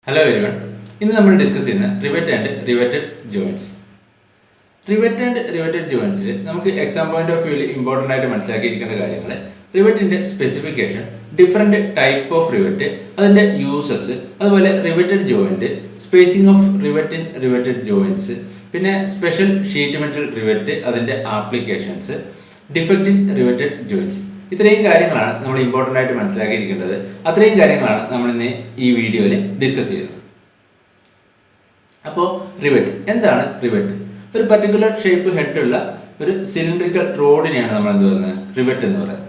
Hello everyone, ഇന്ന് നമ്മൾ discuss ചെയ്യുന്ന rivet and riveted joints. Rivet and riveted ജോയിൻറ്റ്സിൽ നമുക്ക് എക്സാം പോയിന്റ് ഓഫ് വ്യൂവിൽ ഇമ്പോർട്ടൻ്റ് ആയിട്ട് മനസ്സിലാക്കിയിരിക്കേണ്ട കാര്യങ്ങൾ റിവറ്റിൻ്റെ specification, different type of rivet, അതിൻ്റെ യൂസസ്, അതുപോലെ riveted joint, spacing of rivet in riveted joints, പിന്നെ സ്പെഷ്യൽ ഷീറ്റ് മെറ്റൽ റിവറ്റ്, അതിൻ്റെ applications, defect in riveted joints. ഇത്രയും കാര്യങ്ങളാണ് നമ്മൾ ഇമ്പോർട്ടൻ്റ് ആയിട്ട് മനസ്സിലാക്കിയിരിക്കേണ്ടത്. അത്രയും കാര്യങ്ങളാണ് നമ്മൾ ഇന്ന് ഈ വീഡിയോയിൽ ഡിസ്കസ് ചെയ്യുന്നത്. അപ്പോൾ റിവറ്റ് എന്താണ്? റിവറ്റ് ഒരു പർട്ടിക്കുലർ ഷേപ്പ് ഹെഡുള്ള ഒരു സിലിണ്ടറിക്കൽ റോഡിനെയാണ് നമ്മൾ എന്ത് പറയുന്നത്? റിവറ്റ് എന്ന് പറയുന്നത്.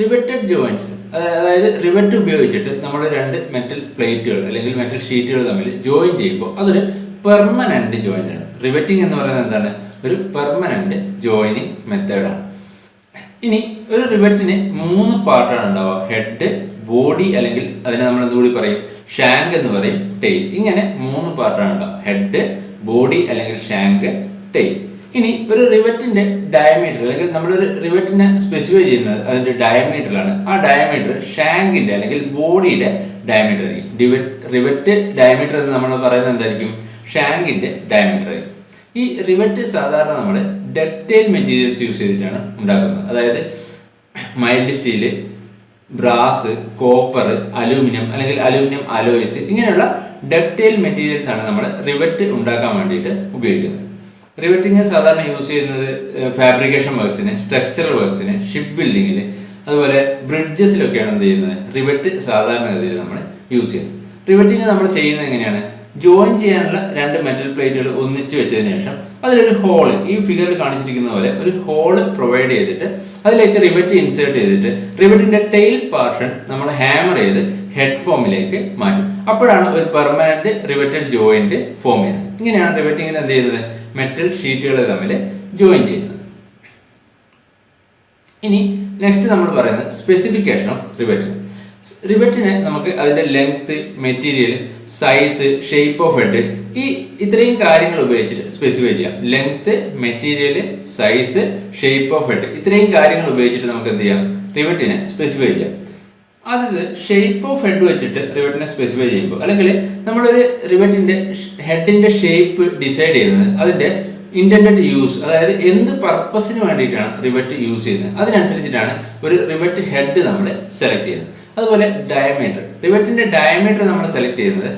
റിവറ്റഡ് ജോയിൻറ്റ്സ്, അതായത് റിവറ്റ് ഉപയോഗിച്ചിട്ട് നമ്മൾ രണ്ട് മെറ്റൽ പ്ലേറ്റുകൾ അല്ലെങ്കിൽ മെറ്റൽ ഷീറ്റുകൾ തമ്മിൽ ജോയിൻ ചെയ്യുമ്പോൾ അതൊരു പെർമനന്റ് ജോയിൻ്റ് ആണ്. റിവറ്റിംഗ് എന്ന് പറയുന്നത് എന്താണ്? ഒരു പെർമനന്റ് ജോയിനിങ് മെത്തേഡാണ്. ഇനി ഒരു റിവറ്റിന് 3 പാർട്ടാണ് ഉണ്ടാവുക: ഹെഡ്, ബോഡി, അല്ലെങ്കിൽ അതിനെ നമ്മൾ എന്തുകൂടി പറയും? ഷാങ്ക് എന്ന് പറയും, ടെയിൽ. ഇങ്ങനെ 3 പാർട്ടാണ് ഉണ്ടാവുക: ഹെഡ്, ബോഡി, അല്ലെങ്കിൽ ഷാങ്ക്, ടെയിൽ. ഇനി ഒരു റിവറ്റിന്റെ ഡയമീറ്റർ, അല്ലെങ്കിൽ നമ്മളൊരു റിവറ്റിനെ സ്പെസിഫൈ ചെയ്യുന്നത് അതിന്റെ ഡയമീറ്ററിലാണ്. ആ ഡയമീറ്റർ ഷാങ്കിന്റെ അല്ലെങ്കിൽ ബോഡിയുടെ ഡയമീറ്റർ ആയിരിക്കും. റിവറ്റ് ഡയമീറ്റർ എന്ന് നമ്മൾ പറയുന്നത് എന്തായിരിക്കും? ഷാങ്കിന്റെ ഡയമീറ്റർ ആയിരിക്കും. ഈ റിവറ്റ് സാധാരണ നമ്മൾ ഡക്റ്റൈൽ മെറ്റീരിയൽസ് യൂസ് ചെയ്തിട്ടാണ് ഉണ്ടാക്കുന്നത്. അതായത് mild steel, brass, copper, aluminium, അല്ലെങ്കിൽ അലൂമിനിയം അലോയ്സ്, ഇങ്ങനെയുള്ള ഡക്റ്റൈൽ മെറ്റീരിയൽസ് ആണ് നമ്മൾ റിവറ്റ് ഉണ്ടാക്കാൻ വേണ്ടിയിട്ട് ഉപയോഗിക്കുന്നത്. റിവറ്റിങ് സാധാരണ യൂസ് ചെയ്യുന്നത് ഫാബ്രിക്കേഷൻ വർക്ക്സിന്, സ്ട്രക്ചറൽ വർക്ക്സിന്, ഷിപ്പ് ബിൽഡിങ്ങിൽ, അതുപോലെ ബ്രിഡ്ജസിലൊക്കെയാണ് എന്ത് ചെയ്യുന്നത്? റിവറ്റ് സാധാരണഗതിയിൽ നമ്മൾ യൂസ് ചെയ്യുന്നത്. റിവറ്റിങ് നമ്മൾ ചെയ്യുന്നത് എങ്ങനെയാണ്? ജോയിൻ ചെയ്യാനുള്ള 2 മെറ്റൽ പ്ലേറ്റുകൾ ഒന്നിച്ച് വെച്ചതിന് ശേഷം അതിലൊരു ഹോള്, ഈ ഫിഗറിൽ കാണിച്ചിരിക്കുന്ന പോലെ ഒരു ഹോള് പ്രൊവൈഡ് ചെയ്തിട്ട് അതിലേക്ക് റിവറ്റ് ഇൻസേർട്ട് ചെയ്തിട്ട് റിവറ്റിന്റെ ടെയിൽ പോർഷൻ നമ്മൾ ഹാമർ ചെയ്ത് ഹെഡ് ഫോമിലേക്ക് മാറ്റും. അപ്പോഴാണ് ഒരു പെർമനന്റ് റിവറ്റഡ് ജോയിന്റ് ഫോം ചെയ്യുന്നത്. ഇങ്ങനെയാണ് റിവറ്റിങ്ങിന് എന്ത് ചെയ്യുന്നത്? മെറ്റൽ ഷീറ്റുകൾ തമ്മിൽ ജോയിൻ ചെയ്യുന്നത്. ഇനി നെക്സ്റ്റ് നമ്മൾ പറയുന്നത് സ്പെസിഫിക്കേഷൻ ഓഫ് റിവറ്റ്. റിവറ്റിനെ നമുക്ക് അതിന്റെ length, material, size, shape of head, ഇത്രയും കാര്യങ്ങൾ ഉപയോഗിച്ചിട്ട് സ്പെസിഫൈ ചെയ്യാം. Length, material, size, shape of head, ഇത്രയും കാര്യങ്ങൾ ഉപയോഗിച്ചിട്ട് നമുക്ക് എന്ത് ചെയ്യാം? റിവറ്റിനെ സ്പെസിഫൈ ചെയ്യാം. ആദ്യത് ഷേപ്പ് ഓഫ് ഹെഡ് വെച്ചിട്ട് റിവറ്റിനെ സ്പെസിഫൈ ചെയ്യുമ്പോൾ, അല്ലെങ്കിൽ നമ്മളൊരു റിവറ്റിന്റെ ഹെഡിന്റെ ഷേപ്പ് ഡിസൈഡ് ചെയ്യുന്നത് അതിന്റെ ഇന്റൻഡഡ് യൂസ്, അതായത് എന്ത് പർപ്പസിന് വേണ്ടിയിട്ടാണ് റിവറ്റ് യൂസ് ചെയ്യുന്നത്, അതിനനുസരിച്ചിട്ടാണ് ഒരു റിവറ്റ് ഹെഡ് നമ്മൾ സെലക്ട് ചെയ്യുന്നത്. അതുപോലെ ഡയമീറ്റർ, റിവറ്റിന്റെ ഡയമീറ്റർ നമ്മൾ സെലക്ട് ചെയ്യുന്നത്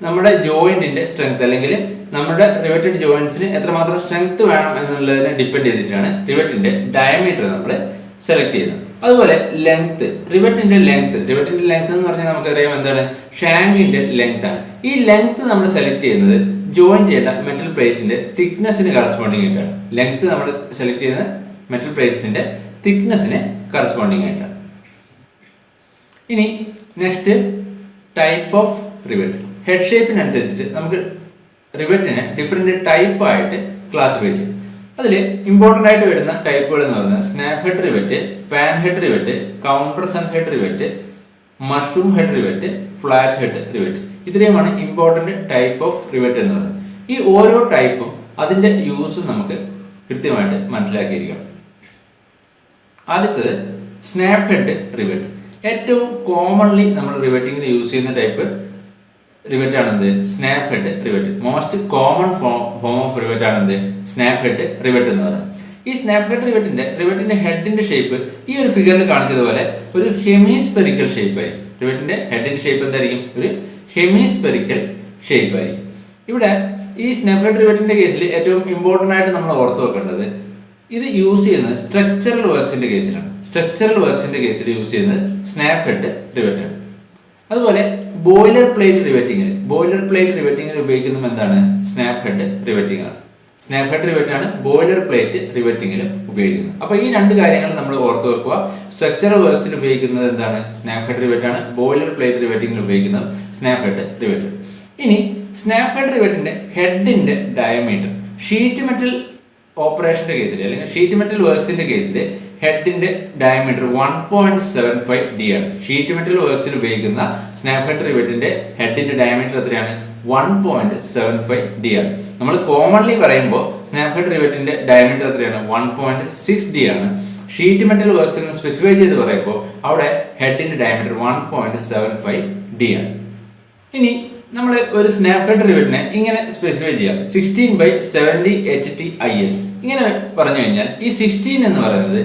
നമ്മുടെ ജോയിന്റിന്റെ സ്ട്രെങ്ത്, അല്ലെങ്കിൽ നമ്മുടെ റിവറ്റഡ് ജോയിന്റ്സിന് എത്രമാത്രം സ്ട്രെങ്ത് വേണം എന്നുള്ളതിനെ ഡിപ്പെൻഡ് ചെയ്തിട്ടാണ് റിവറ്റിന്റെ ഡയമീറ്റർ നമ്മൾ സെലക്ട് ചെയ്യുന്നത്. അതുപോലെ ലെങ്ത്, റിവറ്റിന്റെ ലെങ്ത് എന്ന് പറഞ്ഞാൽ നമുക്കറിയാം എന്താണ്? ഷാങ്കിന്റെ ലെങ്ത് ആണ്. ഈ ലെങ്ത് നമ്മൾ സെലക്ട് ചെയ്യുന്നത് ജോയിൻ ചെയ്യേണ്ട മെറ്റൽ പ്ലേറ്റിന്റെ തിക്നെസ്സിന് കറസ്പോണ്ടിങ് ആയിട്ടാണ്. ലെങ്ത് നമ്മൾ സെലക്ട് ചെയ്യുന്ന മെറ്റൽ പ്ലേറ്റ്സിന്റെ തിക്നെസ്സിന് കറസ്പോണ്ടിങ് ആയിട്ടാണ്. ഇനി next type of rivet. Head ഷേപ്പിനനുസരിച്ചിട്ട് നമുക്ക് റിവറ്റിനെ ഡിഫറെന്റ് ടൈപ്പ് ആയിട്ട് ക്ലാസിഫൈ ചെയ്യും. അതിൽ ഇമ്പോർട്ടൻ്റ് ആയിട്ട് വരുന്ന ടൈപ്പുകൾ എന്ന് പറയുന്നത് snap head rivet, pan head rivet, countersunk head rivet, mushroom head rivet, flat head rivet. ഇത്രയുമാണ് ഇമ്പോർട്ടൻ്റ് ടൈപ്പ് ഓഫ് റിവറ്റ് എന്ന് പറയുന്നത്. ഈ ഓരോ ടൈപ്പും അതിൻ്റെ യൂസും നമുക്ക് കൃത്യമായിട്ട് മനസ്സിലാക്കിയിരിക്കണം. ആദ്യത്തേത് സ്നാപ്പ് ഹെഡ് റിവറ്റ്. ഏറ്റവും കോമൺലി നമ്മൾ റിവറ്റിങ്ങിന് യൂസ് ചെയ്യുന്ന ടൈപ്പ് റിവറ്റ് ആണെന്ത്? Snap head rivet. Most common form of rivet ആണെന്ത്? സ്നാപ്പ് ഹെഡ് റിവറ്റ് എന്ന് പറയുന്നത്. ഈ സ്നാപ്പ് ഹെഡ് റിവറ്റിന്റെ ഹെഡിന്റെ ഷേപ്പ് ഈ ഒരു ഫിഗറിൽ കാണിച്ചതുപോലെ ഒരു ഹെമിസ്പെറിക്കൽ ഷേപ്പ് ആയിരിക്കും. റിവറ്റിന്റെ ഹെഡിന്റെ ഷേപ്പ് എന്തായിരിക്കും? ഒരു ഹെമിസ്പെറിക്കൽ ഷേപ്പ് ആയിരിക്കും. ഇവിടെ ഈ സ്നാപ്പ് ഹെഡ് റിവറ്റിന്റെ കേസിൽ ഏറ്റവും ഇമ്പോർട്ടൻ്റ് ആയിട്ട് നമ്മൾ ഓർത്ത് വെക്കേണ്ടത്, ഇത് യൂസ് ചെയ്യുന്നത് സ്ട്രക്ചറൽ വർക്ക്സിന്റെ കേസിലാണ്. സ്ട്രക്ചറൽ വർക്ക്സിന്റെ കേസിൽ യൂസ് ചെയ്യുന്നത് സ്നാപ്പ് ഹെഡ് റിവറ്റ് ആണ്. അതുപോലെ ബോയിലർ പ്ലേറ്റ് റിവറ്റിങ്ങിൽ ഉപയോഗിക്കുന്നത് എന്താണ്? സ്നാപ്പ് ഹെഡ് റിവറ്റിംഗ് ആണ്. സ്നാപ്പ് ഹെഡ് റിവറ്റ് ആണ് ബോയിലർ പ്ലേറ്റ് റിവറ്റിങ്ങിലും ഉപയോഗിക്കുന്നത്. അപ്പോൾ ഈ 2 കാര്യങ്ങൾ നമ്മൾ ഓർത്ത് വെക്കുക. സ്ട്രക്ചറൽ വർക്ക്സിൽ ഉപയോഗിക്കുന്നത് എന്താണ്? സ്നാപ്പ് ഹെഡ് റിവറ്റ് ആണ്. ബോയിലർ പ്ലേറ്റ് റിവറ്റിങ്ങിൽ ഉപയോഗിക്കുന്നത് സ്നാപ്പ് ഹെഡ് റിവറ്റ്. ഇനി സ്നാപ്പ് ഹെഡ് റിവറ്റിന്റെ ഹെഡിന്റെ ഡയമീറ്റർ ഷീറ്റ് മെറ്റൽ ഓപ്പറേഷന്റെ കേസിൽ, അല്ലെങ്കിൽ ഷീറ്റ് മെറ്റൽ വർക്ക്സിന്റെ കേസിൽ ഹെഡിന്റെ ഡയമീറ്റർ 1.75 D ആണ്. ഷീറ്റ് മെറ്റൽ വർക്ക്സിൽ ഉപയോഗിക്കുന്ന സ്നാപ്പ് ഹെഡ് റിവറ്റിന്റെ ഹെഡിന്റെ ഡയമീറ്റർ എത്രയാണ്? 1.75 D ആണ്. നമ്മൾ കോമൺലി പറയുമ്പോൾ സ്നാപ്പ് ഹെഡ് റിവറ്റിന്റെ ഡയമീറ്റർ എത്രയാണ്? 1.6 D ആണ്. ഷീറ്റ് മെറ്റൽ വർക്ക്സിൽ സ്പെസിഫൈ ചെയ്ത് പറയുമ്പോൾ അവിടെ ഹെഡിന്റെ ഡയമീറ്റർ 1.75 D ആണ്. ഇനി നമ്മൾ ഒരു സ്നാപ്പ് ഹെഡ് റിവറ്റിനെ ഇങ്ങനെ സ്പെസിഫൈ ചെയ്യാം 16/70 HTIS. ഇങ്ങനെ പറഞ്ഞു കഴിഞ്ഞാൽ ഈ 16 എന്ന് പറയുന്നത്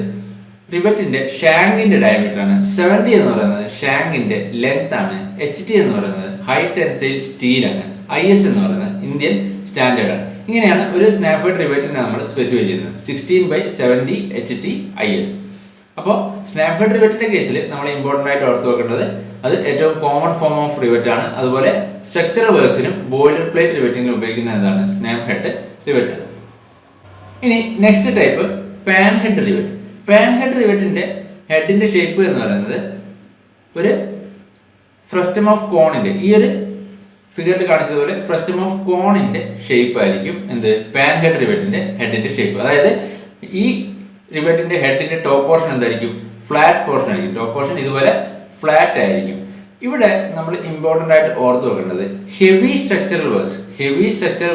റിവറ്റിന്റെ ഷാങ്കിന്റെ ഡയമീറ്റർ ആണ്, 70 എന്ന് പറയുന്നത് ഷാങ്കിന്റെ ലെങ്ത് ആണ്, HT എന്ന് പറയുന്നത് ഹൈ ടെൻസൈൽ സ്റ്റീൽ ആണ്, IS എന്ന് പറയുന്നത് ഇന്ത്യൻ സ്റ്റാൻഡേർഡ് ആണ്. ഇങ്ങനെയാണ് ഒരു സ്നാപ്പ് ഹെഡ് റിവറ്റിനെ നമ്മൾ സ്പെസിഫൈ ചെയ്യുന്നത് 16/70 HTIS. അപ്പോൾ സ്നാപ്പ് ഹെഡ് റിവറ്റിന്റെ കേസിൽ നമ്മൾ ഇമ്പോർട്ടൻ്റ് ആയിട്ട് ഓർത്ത് വെക്കേണ്ടത് അത് ഏറ്റവും കോമൺ ഫോം ഓഫ് റിവറ്റ് ആണ്. അതുപോലെ സ്ട്രക്ചറൽ വർക്സിനും ബോയിലർ പ്ലേറ്റ് റിവറ്റിംഗിനും ഉപയോഗിക്കുന്ന എന്താണ് സ്നാപ്പ് ഹെഡ് റിവറ്റ് ആണ്. ഇനി next type pan head rivet. Pan head റിവറ്റിന്റെ ഹെഡിന്റെ ഷേപ്പ് എന്ന് പറയുന്നത് ഒരു ഫ്രസ്റ്റം ഓഫ് കോണിന്റെ, ഈ ഒരു ഫിഗറിൽ കാണിച്ചതുപോലെ ഫ്രസ്റ്റം ഓഫ് കോണിന്റെ ഷേപ്പ് ആയിരിക്കും എന്ത് പാൻ ഹെഡ് റിവറ്റിന്റെ ഹെഡിന്റെ ഷേപ്പ്. അതായത് ഈ റിവറ്റിന്റെ ഹെഡിന്റെ ടോപ്പ് പോർഷൻ എന്തായിരിക്കും, ഫ്ലാറ്റ് പോർഷൻ ആയിരിക്കും. ടോപ്പ് പോർഷൻ ഇതുപോലെ ഫ്ലാറ്റ് ആയിരിക്കും. ഇവിടെ നമ്മൾ ഇമ്പോർട്ടൻ്റ് ആയിട്ട് ഓർത്ത് വെക്കേണ്ടത് ഹെവി സ്ട്രക്ചറൽ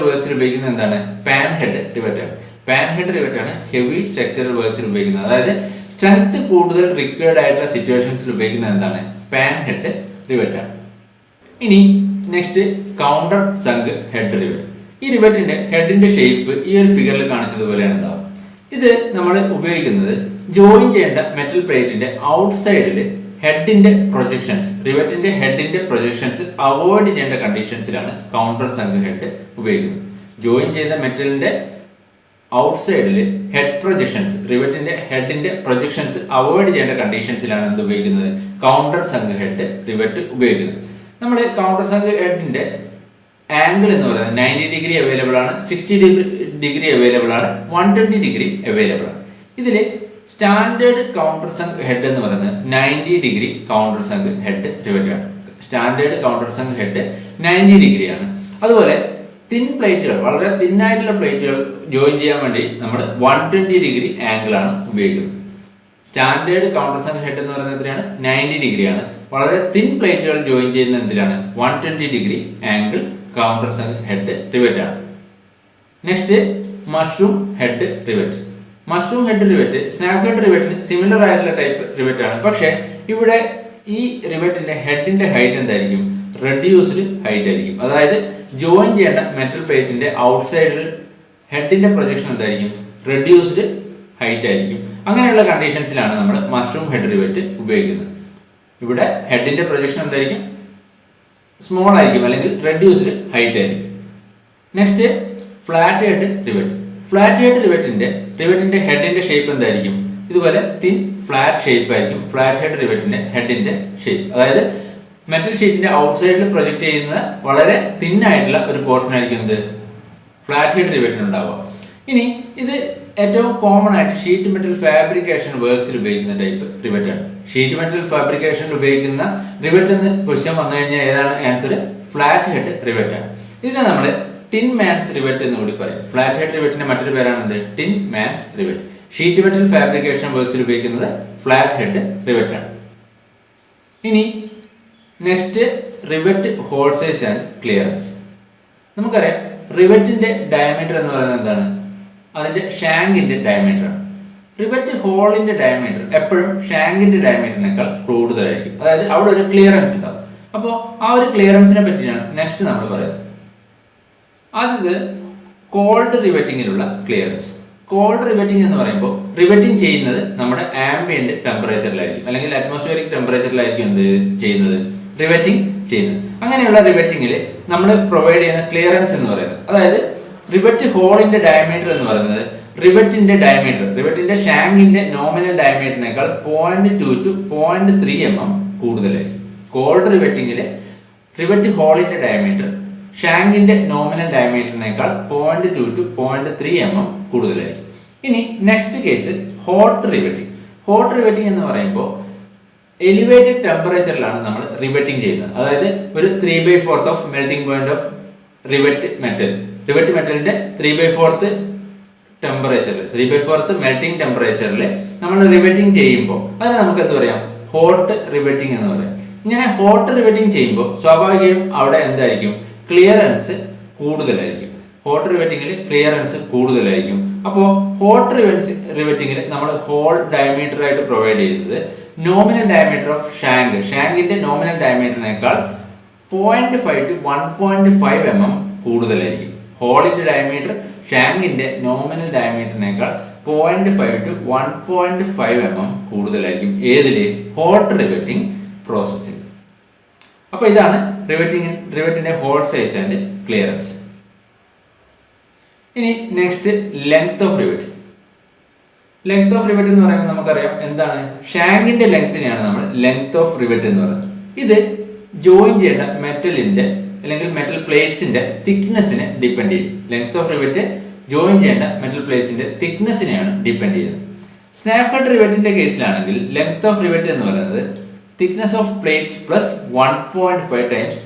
വർക്ക്സിൽ ഉപയോഗിക്കുന്നത് എന്താണ് പാൻ ഹെഡ് റിവറ്റ് ആണ്. പാൻ ഹെഡ് റിവറ്റ് ആണ് ഹെവി സ്ട്രക്ചറൽ വർക്ക്സിൽ ഉപയോഗിക്കുന്നത്. അതായത് സ്ട്രെങ്ത് കൂടുതൽ റിക്വയർഡ് ആയിട്ടുള്ള സിറ്റുവേഷൻസിൽ ഉപയോഗിക്കുന്നത് എന്താണ് പാൻ ഹെഡ് റിവറ്റ് ആണ്. ഇനി next counter sunk head rivet. ഈ റിവറ്റിന്റെ ഹെഡിന്റെ ഷേപ്പ് ഈ ഒരു ഫിഗറിൽ കാണിച്ചതുപോലെയാണ് ഉണ്ടാവും. ഇത് നമ്മൾ ഉപയോഗിക്കുന്നത് ജോയിൻ ചെയ്യേണ്ട മെറ്റൽ പ്ലേറ്റിന്റെ ഔട്ട്സൈഡിൽ ഹെഡിന്റെ പ്രൊജക്ഷൻസ്, റിവറ്റിന്റെ ഹെഡിന്റെ പ്രൊജക്ഷൻസ് അവോയ്ഡ് ചെയ്യേണ്ട കണ്ടീഷൻസിലാണ് കൗണ്ടർ സങ്ക് ഹെഡ് ഉപയോഗിക്കുന്നത്. ജോയിൻ ചെയ്ത മെറ്റലിന്റെ ഔട്ട്സൈഡിൽ ഹെഡ് പ്രൊജക്ഷൻസ്, റിവറ്റിന്റെ ഹെഡിന്റെ പ്രൊജക്ഷൻസ് അവോയ്ഡ് ചെയ്യേണ്ട കണ്ടീഷൻസിലാണ് എന്ത് ഉപയോഗിക്കുന്നത് കൗണ്ടർ സങ്ക് ഹെഡ് റിവറ്റ് ഉപയോഗിക്കുന്നത്. നമ്മൾ കൗണ്ടർ സങ്ക് ഹെഡിന്റെ ആംഗിൾ എന്ന് പറയുന്നത് 90 ഡിഗ്രി അവൈലബിൾ ആണ്, 60 ഡിഗ്രി അവൈലബിൾ ആണ്, 120 ഡിഗ്രി അവൈലബിൾ ആണ്. ഇതിൽ സ്റ്റാൻഡേർഡ് കൗണ്ടർ സങ്ക് ഹെഡ് എന്ന് പറയുന്നത് 90 degree countersunk head rivet ആണ്. Standard countersunk head 90 degree ആണ്. അതുപോലെ തിൻ പ്ലേറ്റുകൾ, വളരെ തിന്നായിട്ടുള്ള പ്ലേറ്റുകൾ ജോയിൻ ചെയ്യാൻ വേണ്ടി നമ്മൾ 120 ഡിഗ്രി ആംഗിൾ ആണ് ഉപയോഗിക്കുന്നത്. സ്റ്റാൻഡേർഡ് കൗണ്ടർ സങ്ക് ഹെഡ് എന്ന് പറയുന്നത് എത്രയാണ് 90 ഡിഗ്രിയാണ്. വളരെ തിൻ പ്ലേറ്റുകൾ ജോയിൻ ചെയ്യുന്ന എന്തിലാണ് 120 degree angle countersunk head rivet ആണ്. Next mushroom head rivet. Mushroom head rivet snap head റിവറ്റിന് സിമിലർ ആയിട്ടുള്ള ടൈപ്പ് റിവറ്റ് ആണ്. പക്ഷേ ഇവിടെ ഈ റിവറ്റിന്റെ ഹെഡിന്റെ ഹൈറ്റ് എന്തായിരിക്കും, റെഡ്യൂസ്ഡ് ഹൈറ്റ് ആയിരിക്കും. അതായത് ജോയിൻ ചെയ്യേണ്ട മെറ്റൽ പ്ലേറ്റിന്റെ ഔട്ട്സൈഡിൽ ഹെഡിന്റെ പ്രൊജക്ഷൻ എന്തായിരിക്കും, റെഡ്യൂസ്ഡ് ഹൈറ്റ് ആയിരിക്കും. അങ്ങനെയുള്ള കണ്ടീഷൻസിലാണ് നമ്മൾ മഷ്റൂം ഹെഡ് റിവറ്റ് ഉപയോഗിക്കുന്നത്. ഇവിടെ ഹെഡിന്റെ പ്രൊജക്ഷൻ എന്തായിരിക്കും, സ്മോൾ ആയിരിക്കും അല്ലെങ്കിൽ റെഡ്യൂസ്ഡ് ഹൈറ്റ് ആയിരിക്കും. Next flat head rivet. Flat head റിവറ്റിന്റെ ഹെഡിന്റെ ഷേപ്പ് എന്തായിരിക്കും, ഇതുപോലെ തിൻ ഫ്ലാറ്റ് ഷേപ്പ് ആയിരിക്കും ഫ്ലാറ്റ് ഹെഡ് റിവറ്റിന്റെ ഹെഡിന്റെ ഷേപ്പ്. അതായത് മെറ്റൽ ഷീറ്റിന്റെ ഔട്ട്സൈഡിൽ പ്രൊജക്ട് ചെയ്യുന്ന വളരെ തിൻ ആയിട്ടുള്ള ഒരു പോർഷൻ ആയിരിക്കും എന്ത് ഫ്ലാറ്റ് ഹെഡ് റിവറ്റിന് ഉണ്ടാവുക. ഇനി ഇത് ഏറ്റവും കോമൺ ആയിട്ട് ഷീറ്റ് മെറ്റൽ ഫാബ്രിക്കേഷൻ വർക്ക്സിൽ ഉപയോഗിക്കുന്ന ടൈപ്പ് റിവറ്റ് ആണ്. ഷീറ്റ് മെറ്റൽ ഫാബ്രിക്കേഷനിൽ ഉപയോഗിക്കുന്ന റിവറ്റ് എന്ന് ക്വസ്റ്റ്യൻ വന്നു കഴിഞ്ഞാൽ ഏതാണ് ആൻസർ, ഫ്ലാറ്റ് ഹെഡ് റിവറ്റ് ആണ്. ഇതിനെ നമ്മൾ ടിൻ മാൻസ് റിവറ്റ് എന്ന് കൂടി പറയും. ഫ്ലാറ്റ് ഹെഡ് റിവറ്റിന്റെ മറ്റൊരു പേരാണ് എന്ത് tinman's rivet. Sheet metal fabrication വർക്ക്സിൽ ഉപയോഗിക്കുന്നത് ഫ്ലാറ്റ് ഹെഡ് റിവറ്റ് ആണ്. ഇനി next rivet hole size and clearance. നമുക്കറിയാം റിവറ്റിന്റെ ഡയമീറ്റർ എന്ന് പറയുന്നത് എന്താണ്, അതിന്റെ ഷാങ്കിന്റെ ഡയമീറ്റർ ആണ്. റിവറ്റ് ഹോളിന്റെ ഡയമീറ്റർ എപ്പോഴും ഷാങ്കിന്റെ ഡയമീറ്ററിനേക്കാൾ കൂടുതലായിരിക്കും. അതായത് അവിടെ ഒരു ക്ലിയറൻസ് ഉണ്ടാവും. അപ്പോൾ ആ ഒരു ക്ലിയറൻസിനെ പറ്റിയാണ് നെക്സ്റ്റ് നമ്മൾ പറയുന്നത്. ആദ്യത് കോൾഡ് റിവറ്റിങ്ങിലുള്ള ക്ലിയറൻസ്. കോൾഡ് റിവറ്റിംഗ് എന്ന് പറയുമ്പോൾ റിവറ്റിംഗ് ചെയ്യുന്നത് നമ്മുടെ ആംബിയന്റ് ടെമ്പറേച്ചറിലായിരിക്കും അല്ലെങ്കിൽ അറ്റ്മോസ്ഫിയറിക് ടെമ്പറേച്ചറിലായിരിക്കും എന്ത് ചെയ്യുന്നത്, റിവറ്റിംഗ് ചെയ്യുന്നത്. അങ്ങനെയുള്ള റിവറ്റിംഗിൽ നമ്മൾ പ്രൊവൈഡ് ചെയ്യുന്ന ക്ലിയറൻസ് എന്ന് പറയുന്നത്, അതായത് റിവറ്റ് ഹോളിന്റെ ഡയമീറ്റർ എന്ന് പറയുന്നത് റിവറ്റിന്റെ ഷാങ്കിന്റെ നോമിനൽ ഡയമീറ്ററിനേക്കാൾ 0.2 to 0.3 mm കൂടുതലായിരിക്കും. കോൾഡ് റിവറ്റിംഗിൽ റിവറ്റ് ഹോളിന്റെ ഡയമീറ്റർ ഷാങ്കിന്റെ നോമിനൽ ഡയമീറ്ററിനേക്കാൾ 0.2 to 0.3 mm കൂടുതലായിരിക്കും. ഇനി next case hot riveting. Hot riveting എന്ന് പറയുമ്പോൾ എലിവേറ്റഡ് ടെമ്പറേച്ചറിലാണ് നമ്മൾ റിവറ്റിംഗ് ചെയ്യുന്നത്. അതായത് ഒരു 3/4 of melting point of rivet മെറ്റലിന്റെ 3/4 ടെമ്പറേച്ചറിൽ 3/4 മെൽറ്റിംഗ് ടെമ്പറേച്ചറിൽ നമ്മൾ റിവറ്റിംഗ് ചെയ്യുമ്പോൾ അതിന് നമുക്ക് എന്ത് പറയാം, ഹോട്ട് റിവറ്റിംഗ് എന്ന് പറയാം. ഇങ്ങനെ ഹോട്ട് റിവറ്റിംഗ് ചെയ്യുമ്പോൾ സ്വാഭാവികമായും അവിടെ എന്തായിരിക്കും, ക്ലിയറൻസ് കൂടുതലായിരിക്കും. ഹോട്ട് റിവറ്റിംഗിൽ ക്ലിയറൻസ് കൂടുതലായിരിക്കും. അപ്പോൾ ഹോട്ട് റിവറ്റിംഗിൽ നമ്മൾ ഹോൾ ഡയമീറ്റർ ആയിട്ട് പ്രൊവൈഡ് ചെയ്യുന്നത് നോമിനൽ ഡയമീറ്റർ ഓഫ് ഷാങ്കിന്റെ നോമിനൽ ഡയമീറ്ററിനേക്കാൾ 0.5 to 1.5 mm കൂടുതലായിരിക്കും. ഹോളിന്റെ ഡയമീറ്റർ ഷാങ്കിന്റെ നോമിനൽ ഡയമീറ്ററിനേക്കാൾ 0.5 to 1.5 mm കൂടുതലായിരിക്കും. ഏതില്? ഹോട്ട് റിവെറ്റിംഗ് പ്രോസസ്സിൽ. അപ്പോൾ ഇതാണ് റിവെറ്റിന്റെ ഹോൾ സൈസ് ആൻഡ് ക്ലിയറൻസ്. ഇനി next length of rivet. Length of rivet എന്ന് പറയുമ്പോൾ നമുക്കറിയാം എന്താണ്? ഷാങ്കിന്റെ ലെങ്തിനെയാണ് നമ്മൾ ലെങ്ത് ഓഫ് റിവെറ്റ് എന്ന് പറയുന്നത്. ഇത് ജോയിൻ ചെയ്യേണ്ട മെറ്റലിന്റെ അല്ലെങ്കിൽ മെറ്റൽ പ്ലേറ്റ്സിന്റെ തിക്നെസ്സിനെ ഡിപ്പെൻഡ് ചെയ്യും. ലെങ്ത് ഓഫ് റിവെറ്റ് ജോയിൻ ചെയ്യേണ്ട മെറ്റൽ പ്ലേറ്റ്സിന്റെ തിക്നെസ്സിനെയാണ് ഡിപ്പെൻഡ് ചെയ്യുന്നത്. സ്നാപ്പ് കട്ട് റിവെറ്റിന്റെ കേസിലാണെങ്കിൽ ലെങ്ത് ഓഫ് റിവെറ്റ് എന്ന് പറയുന്നത് thickness of plates plus 1.5 times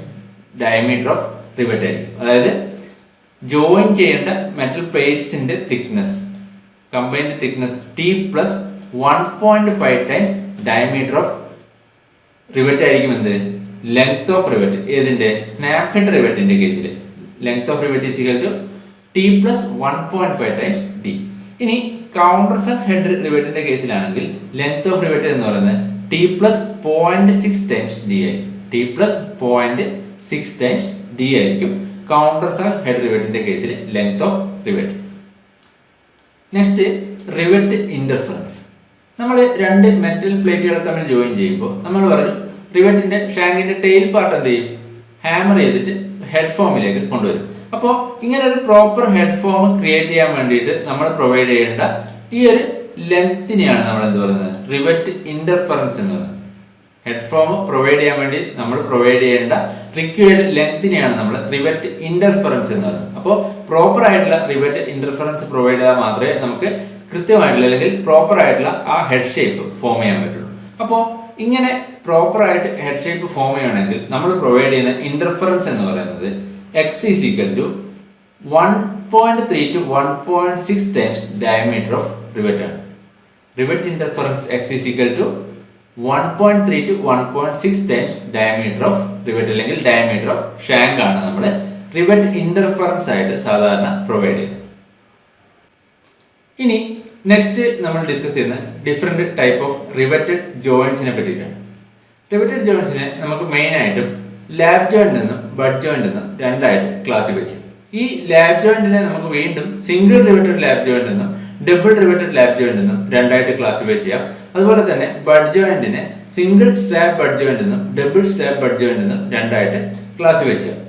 diameter of rivet ആയിരിക്കും. അതായത് ജോയിൻ ചെയ്യേണ്ട മെറ്റൽ പ്ലേറ്റ്സിന്റെ thickness combined thickness T plus 1.5 times diameter of rivet ആയിരിക്കും എന്ത്? Length of rivet. ഏതിന്റെ? സ്നാപ്പ് ഹെഡ് റിവെറ്റിന്റെ കേസിൽ length of rivet is equal to T plus 1.5 times D. ഇനി കൗണ്ടർ സക്ക് ഹെഡ് റിവെറ്റിന്റെ കേസിലാണെങ്കിൽ ലെങ്ത് ഓഫ് റിവെറ്റ് എന്ന് പറയുന്നത് ടി പ്ലസ് 0.6 ടൈംസ് ഡി ആയിരിക്കും. ടി പ്ലസ് 0.6 ടൈംസ് ഡി ആയിരിക്കും കൗണ്ടർ സക്ക് ഹെഡ് റിവെറ്റിന്റെ കേസിൽ length of rivet. Next rivet interference. നമ്മൾ രണ്ട് മെറ്റൽ പ്ലേറ്റുകൾ തമ്മിൽ ജോയിൻ ചെയ്യുമ്പോൾ നമ്മൾ പറഞ്ഞു റിവെറ്റിന്റെ ഷാങ്കിന്റെ ടെയിൽ പാർട്ട് എന്ത് ചെയ്യും? ഹാമർ ചെയ്തിട്ട് ഹെഡ് ഫോമിലേക്ക് കൊണ്ടുവരും. അപ്പോൾ ഇങ്ങനെ ഒരു പ്രോപ്പർ ഹെഡ് ഫോം ക്രിയേറ്റ് ചെയ്യാൻ വേണ്ടിയിട്ട് നമ്മൾ പ്രൊവൈഡ് ചെയ്യേണ്ട ഈ ഒരു ലെങ്തിനെയാണ് നമ്മൾ എന്ത് പറയുന്നത്? റിവെറ്റ് ഇന്റർഫറൻസ് എന്ന് പറയുന്നത്. ഹെഡ് ഫോം പ്രൊവൈഡ് ചെയ്യാൻ വേണ്ടി നമ്മൾ പ്രൊവൈഡ് ചെയ്യേണ്ട റിക്വയർഡ് ലെങ്തിനെയാണ് നമ്മൾ റിവെറ്റ് ഇന്റർഫറൻസ് എന്ന് പറയുന്നത്. അപ്പോൾ പ്രോപ്പർ ആയിട്ടുള്ള റിവെറ്റ് ഇന്റർഫറൻസ് പ്രൊവൈഡ് ചെയ്താൽ മാത്രമേ നമുക്ക് കൃത്യമായിട്ടുള്ള അല്ലെങ്കിൽ പ്രോപ്പർ ആയിട്ടുള്ള ആ ഹെഡ് ഷേപ്പ് ഫോം ചെയ്യാൻ പറ്റുള്ളൂ. അപ്പോൾ ഇങ്ങനെ പ്രോപ്പർ ആയിട്ട് ഹെഡ് ഷേപ്പ് ഫോം ചെയ്യണമെങ്കിൽ നമ്മൾ പ്രൊവൈഡ് ചെയ്യുന്ന ഇന്റർഫറൻസ് എന്ന് പറയുന്നത് x is equal to 1.3 to 1.6 times diameter of rivet ആണ്. Rivet interference x is equal to 1.3 to 1.6 times diameter of rivet അല്ലെങ്കിൽ diameter of shank ആണ് നമ്മൾ റിവെറ്റ് ഇന്റർഫറൻസ് ആയിട്ട് സാധാരണ പ്രൊവൈഡ് ചെയ്യുന്നത്. ഇനി നെക്സ്റ്റ് നമ്മൾ ഡിസ്കസ് ചെയ്യുന്ന ഡിഫറെന്റ് ടൈപ്പ് ഓഫ് റിവെറ്റഡ് ജോയിന്റ്സിനെ പറ്റിയിട്ടാണ്. റിവെറ്റഡ് ജോയിന്റ്സിനെ നമുക്ക് മെയിൻ ആയിട്ടും ലാബ് ജോയിന്റ് എന്നും ബഡ് ജോയിന്റ് എന്നും രണ്ടായിട്ട് ക്ലാസിഫൈ ചെയ്യും. ഈ ലാബ് ജോയിന്റിനെ നമുക്ക് വീണ്ടും സിംഗിൾ റിവെറ്റഡ് ലാബ് ജോയിന്റ് എന്നും ഡബിൾ റിവെറ്റഡ് ലാബ് ജോയിന്റ് എന്നും രണ്ടായിട്ട് ക്ലാസിഫൈ ചെയ്യാം. അതുപോലെ തന്നെ ബഡ് ജോയിന്റിനെ സിംഗിൾ സ്റ്റാബ് ബഡ് ജോയിന്റ് എന്നും ഡബിൾ സ്റ്റാബ് ബഡ് ജോയിന്റ് എന്നും രണ്ടായിട്ട് ക്ലാസിഫൈ ചെയ്യാം.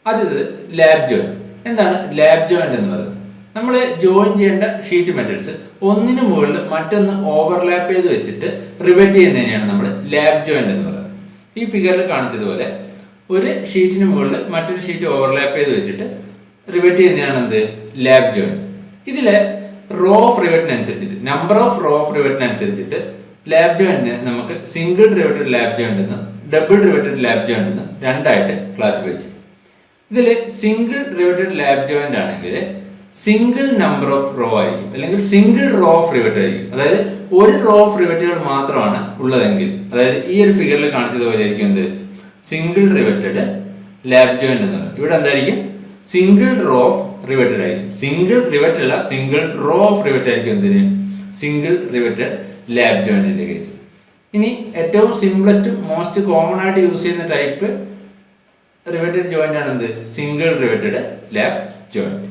ആദ്യത്തേത് ലാബ് ജോയിന്റ്. എന്താണ് ലാബ് ജോയിന്റ് എന്ന് പറയുന്നത്? നമ്മൾ ജോയിൻ ചെയ്യേണ്ട ഷീറ്റ് മെറ്റൽസ് ഒന്നിനു മുകളിൽ മറ്റൊന്ന് ഓവർലാപ്പ് ചെയ്ത് വെച്ചിട്ട് റിവെറ്റ് ചെയ്യുന്നതിനെയാണ് നമ്മൾ ലാബ് ജോയിന്റ് എന്ന് പറയുന്നത്. ഈ ഫിഗറിൽ കാണിച്ചതുപോലെ ഒരു ഷീറ്റിന് മുകളിൽ മറ്റൊരു ഷീറ്റ് ഓവർലാപ്പ് ചെയ്ത് വെച്ചിട്ട് റിവെറ്റ് ചെയ്യുന്നതാണ് എന്ത്? Lap joint. ഇതിലെ റോ ഓഫ് റിവെറ്റിനനുസരിച്ചിട്ട് നമ്പർ ഓഫ് റോ ഓഫ് റിവെറ്റിനനുസരിച്ചിട്ട് ലാബ് ജോയിന്റിനെ നമുക്ക് സിംഗിൾ റിവെറ്റഡ് ലാബ് ജോയിന്റ് എന്നും ഡബിൾ റിവെറ്റഡ് ലാബ് ജോയിന്റ് എന്നും രണ്ടായിട്ട് ക്ലാസിഫൈ ചെയ്യും. ഇതിൽ സിംഗിൾ റിവെറ്റഡ് ലാബ് ജോയിന്റ് ആണെങ്കിൽ സിംഗിൾ നമ്പർ ഓഫ് റോ ആയിരിക്കും അല്ലെങ്കിൽ സിംഗിൾ റോ ഓഫ് റിവെറ്റ് ആയിരിക്കും. അതായത് ഒരു റോ ഓഫ് റിവെറ്റുകൾ മാത്രമാണ് ഉള്ളതെങ്കിൽ, അതായത് ഈ ഒരു ഫിഗറിൽ കാണിച്ചതുപോലെ ആയിരിക്കും എന്ത്? സിംഗിൾ റിവെറ്റഡ് ലാബ് ജോയിന്റ് എന്ന് പറയുന്നത്. ഇവിടെ എന്തായിരിക്കും? സിംഗിൾ റോ ഓഫ് റിവെറ്റഡ് ആയിരിക്കും. സിംഗിൾ റിവെറ്റ് അല്ല, സിംഗിൾ റോ ഓഫ് റിവെറ്റ് ആയിരിക്കും എന്തിന്? സിംഗിൾ റിവെറ്റഡ് ലാബ് ജോയിന്റിന്റെ കേസ്. ഇനി ഏറ്റവും സിംപ്ലസ്റ്റ് മോസ്റ്റ് കോമൺ ആയിട്ട് യൂസ് ചെയ്യുന്ന ടൈപ്പ് റിവെറ്റഡ് ജോയിന്റ് ആണ് എന്ത്? Single riveted lap joint.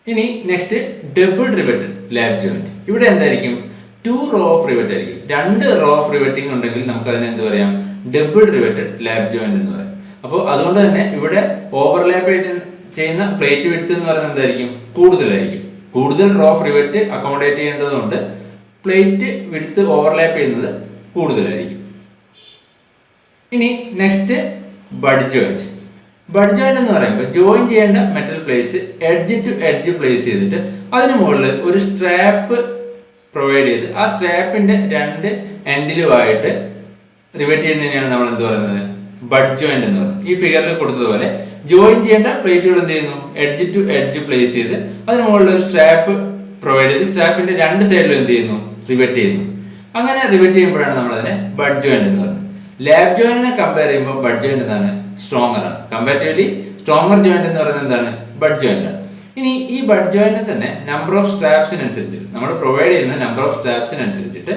ഇനി next double riveted lap joint. ഇവിടെ എന്തായിരിക്കും? 2 റോ ഓഫ് റിവെറ്റ് ആയിരിക്കും. 2 റോ ഓഫ് റിവെറ്റിംഗ് ഉണ്ടെങ്കിൽ നമുക്ക് അതിനെ എന്ത് പറയാം? ഡബിൾ റിവെറ്റഡ് ലാബ് ജോയിന്റ് എന്ന് പറയാം. അപ്പോൾ അതുകൊണ്ട് തന്നെ ഇവിടെ ഓവർലാപ്പ് ചെയ്യുന്ന പ്ലേറ്റ് വിഡ്ത്ത് എന്ന് പറയുന്നത് എന്തായിരിക്കും? കൂടുതലായിരിക്കും. കൂടുതൽ റോ ഓഫ് റിവെറ്റ് അക്കോമഡേറ്റ് ചെയ്യേണ്ടതുകൊണ്ട് പ്ലേറ്റ് വിഡ്ത്ത് ഓവർലാപ്പ് ചെയ്യുന്നത് കൂടുതലായിരിക്കും. ഇനി next butt joint. Butt joint എന്ന് പറയുമ്പോൾ ജോയിൻ ചെയ്യേണ്ട metal plates edge to edge place ചെയ്തിട്ട് അതിന് മുകളിൽ ഒരു സ്ട്രാപ്പ് പ്രൊവൈഡ് ചെയ്ത് ആ സ്ട്രാപ്പിന്റെ രണ്ട് എൻഡിലുമായിട്ട് റിവെറ്റ് ചെയ്യുന്നതിനെയാണ് നമ്മൾ എന്ത് പറയുന്നത്? ബഡ് ജോയിന്റ് എന്ന് പറയുന്നത്. ഈ ഫിഗറിൽ കൊടുത്തതുപോലെ ജോയിൻ ചെയ്യേണ്ട പ്ലേറ്റുകൾ എന്ത് ചെയ്യുന്നു? എഡ്ജ് ടു എഡ്ജ് പ്ലേസ് ചെയ്ത് അതിന് മുകളിൽ ഒരു സ്ട്രാപ്പ് പ്രൊവൈഡ് ചെയ്ത് സ്ട്രാപ്പിന്റെ രണ്ട് സൈഡിലും എന്ത് ചെയ്യുന്നു? റിവെറ്റ് ചെയ്യുന്നു. അങ്ങനെ റിവെറ്റ് ചെയ്യുമ്പോഴാണ് നമ്മൾ അതിനെ ബഡ് ജോയിന്റ് എന്ന് പറയുന്നത്. ലാബ് ജോയിന്റിനെ കമ്പയർ ചെയ്യുമ്പോൾ ബഡ് ജോയിന്റ് എന്താണ്? സ്ട്രോങ്ങർ ആണ്. കമ്പാരിറ്റീവ്ലി സ്ട്രോങ്ങർ ജോയിന്റ് എന്ന് പറയുന്നത് എന്താണ്? ബഡ് ജോയിന്റ് ആണ്. ഇനി ഈ ബഡ് ജോയിന്റ് തന്നെ നമ്പർ ഓഫ് സ്ട്രാപ്സിനനുസരിച്ച് നമ്മൾ പ്രൊവൈഡ് ചെയ്യുന്ന നമ്പർ ഓഫ് സ്ട്രാപ്സിനനുസരിച്ചിട്ട്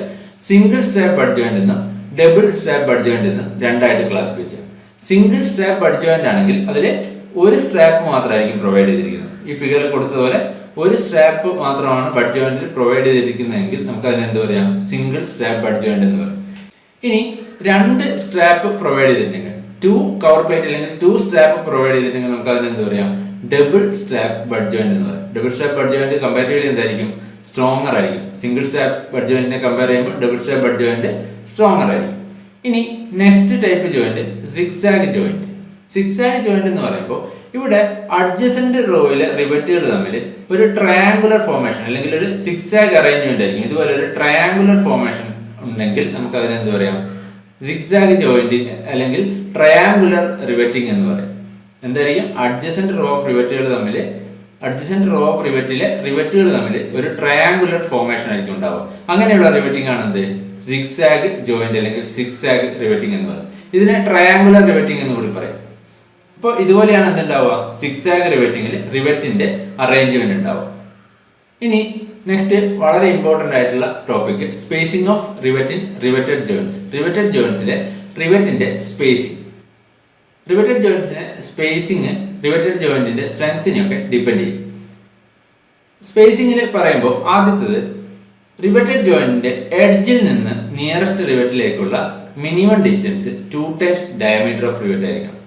സിംഗിൾ സ്ട്രാപ്പ് ബഡ് ജോയിന്റ് എന്നും ഡബിൾ സ്ട്രാപ്പ് ബഡ് ജോയിന്റ് എന്ന് രണ്ടായിട്ട് ക്ലാസിഫൈ ചെയ്യാം. സിംഗിൾ സ്ട്രാപ്പ് ബഡ് ജോയിന്റ് ആണെങ്കിൽ അതിൽ ഒരു സ്ട്രാപ്പ് മാത്രമായിരിക്കും പ്രൊവൈഡ് ചെയ്തിരിക്കുന്നത്. ഈ ഫിഗറിൽ കൊടുത്തതുപോലെ ഒരു സ്ട്രാപ്പ് മാത്രമാണ് ബഡ് ജോയിന്റിൽ പ്രൊവൈഡ് ചെയ്തിരിക്കുന്നതെങ്കിൽ നമുക്ക് അതിന് എന്ത് പറയാം? സിംഗിൾ സ്ട്രാപ്പ് ബഡ് ജോയിന്റ് എന്ന് പറയും. ഇനി രണ്ട് സ്ട്രാപ്പ് പ്രൊവൈഡ് ചെയ്തിട്ടുണ്ടെങ്കിൽ, 2 കവർ പ്ലേറ്റ് അല്ലെങ്കിൽ 2 സ്ട്രാപ്പ് പ്രൊവൈഡ് ചെയ്തിട്ടുണ്ടെങ്കിൽ നമുക്ക് അതിന് എന്ത് പറയാം? ഡബിൾ സ്ട്രാപ്പ് ബഡ് ജോയിന്റ് എന്ന് പറയും. Double strap butt joint comparatively എന്തായിരിക്കും? സ്ട്രോങ്ങർ ആയിരിക്കും. സിംഗിൾ സ്ട്രാപ്പ് ബഡ് ജോയിന്റിനെ കമ്പയർ ചെയ്യുമ്പോൾ double strap butt joint stronger ആയിരിക്കും. ഇനി next type joint zigzag joint. Zigzag joint എന്ന് പറയുമ്പോൾ ഇവിടെ അഡ്ജസന്റ് റോയിലെ റിവറ്റുകൾ തമ്മിൽ ഒരു ട്രയാങ്കുലർ ഫോർമേഷൻ അല്ലെങ്കിൽ ഒരു സിഗ്സാഗ് അറേഞ്ച്മെന്റ് ആയിരിക്കും. ഇതുപോലെ ഒരു ട്രയാങ്കുലർ ഫോർമേഷൻ ഉണ്ടെങ്കിൽ നമുക്ക് അതിനെ എന്ത് പറയാം? സിഗ്സാഗ് ജോയിന്റിങ് അല്ലെങ്കിൽ ട്രയാങ്കുലർ റിവറ്റിംഗ് എന്ന് പറയും. എന്തായിരിക്കും? അഡ്ജസന്റ് റോ ഓഫ് റിവറ്റുകൾ തമ്മിൽ റിവറ്റുകൾ തമ്മിൽ ഒരു ട്രയാങ്കുലർ ഫോർമേഷൻ ആയിരിക്കും ഉണ്ടാവുക. അങ്ങനെയുള്ള റിവറ്റിംഗ് ആണ് എന്ത്? സിഗ്സാഗ് ജോയിന്റ് അല്ലെങ്കിൽ സിഗ്സാഗ് റിവറ്റിംഗ് എന്ന് പറയും. ഇതിനെ ട്രയാങ്കുലർ റിവറ്റിംഗ് എന്ന് കൂടി പറയും. അപ്പോൾ ഇതുപോലെയാണ് എന്തുണ്ടാവുക? സിഗ്സാഗ് റിവറ്റിംഗിൽ റിവറ്റിന്റെ അറേഞ്ച്മെന്റ് ഉണ്ടാവുക. ഇനി നെക്സ്റ്റ് വളരെ ഇമ്പോർട്ടന്റ് ആയിട്ടുള്ള topic spacing of riveted joints. Riveted ജോയിന്റ്സിലെ റിവറ്റിന്റെ സ്പേസിംഗ്. റിവറ്റഡ് ജോയിന്റ്സിനെ സ്പേസിംഗ് റിവറ്റഡ് ജോയിന്റിന്റെ സ്ട്രെങ്ത്തിനെയൊക്കെ ഡിപ്പെൻഡ് ചെയ്യും. സ്പേസിംഗിൽ പറയുമ്പോൾ ആദ്യത്തേത് റിവറ്റഡ് ജോയിന്റിന്റെ എഡ്ജിൽ നിന്ന് നിയറസ്റ്റ് റിവറ്റിലേക്കുള്ള minimum distance 2 times diameter of rivet ആയിരിക്കണം.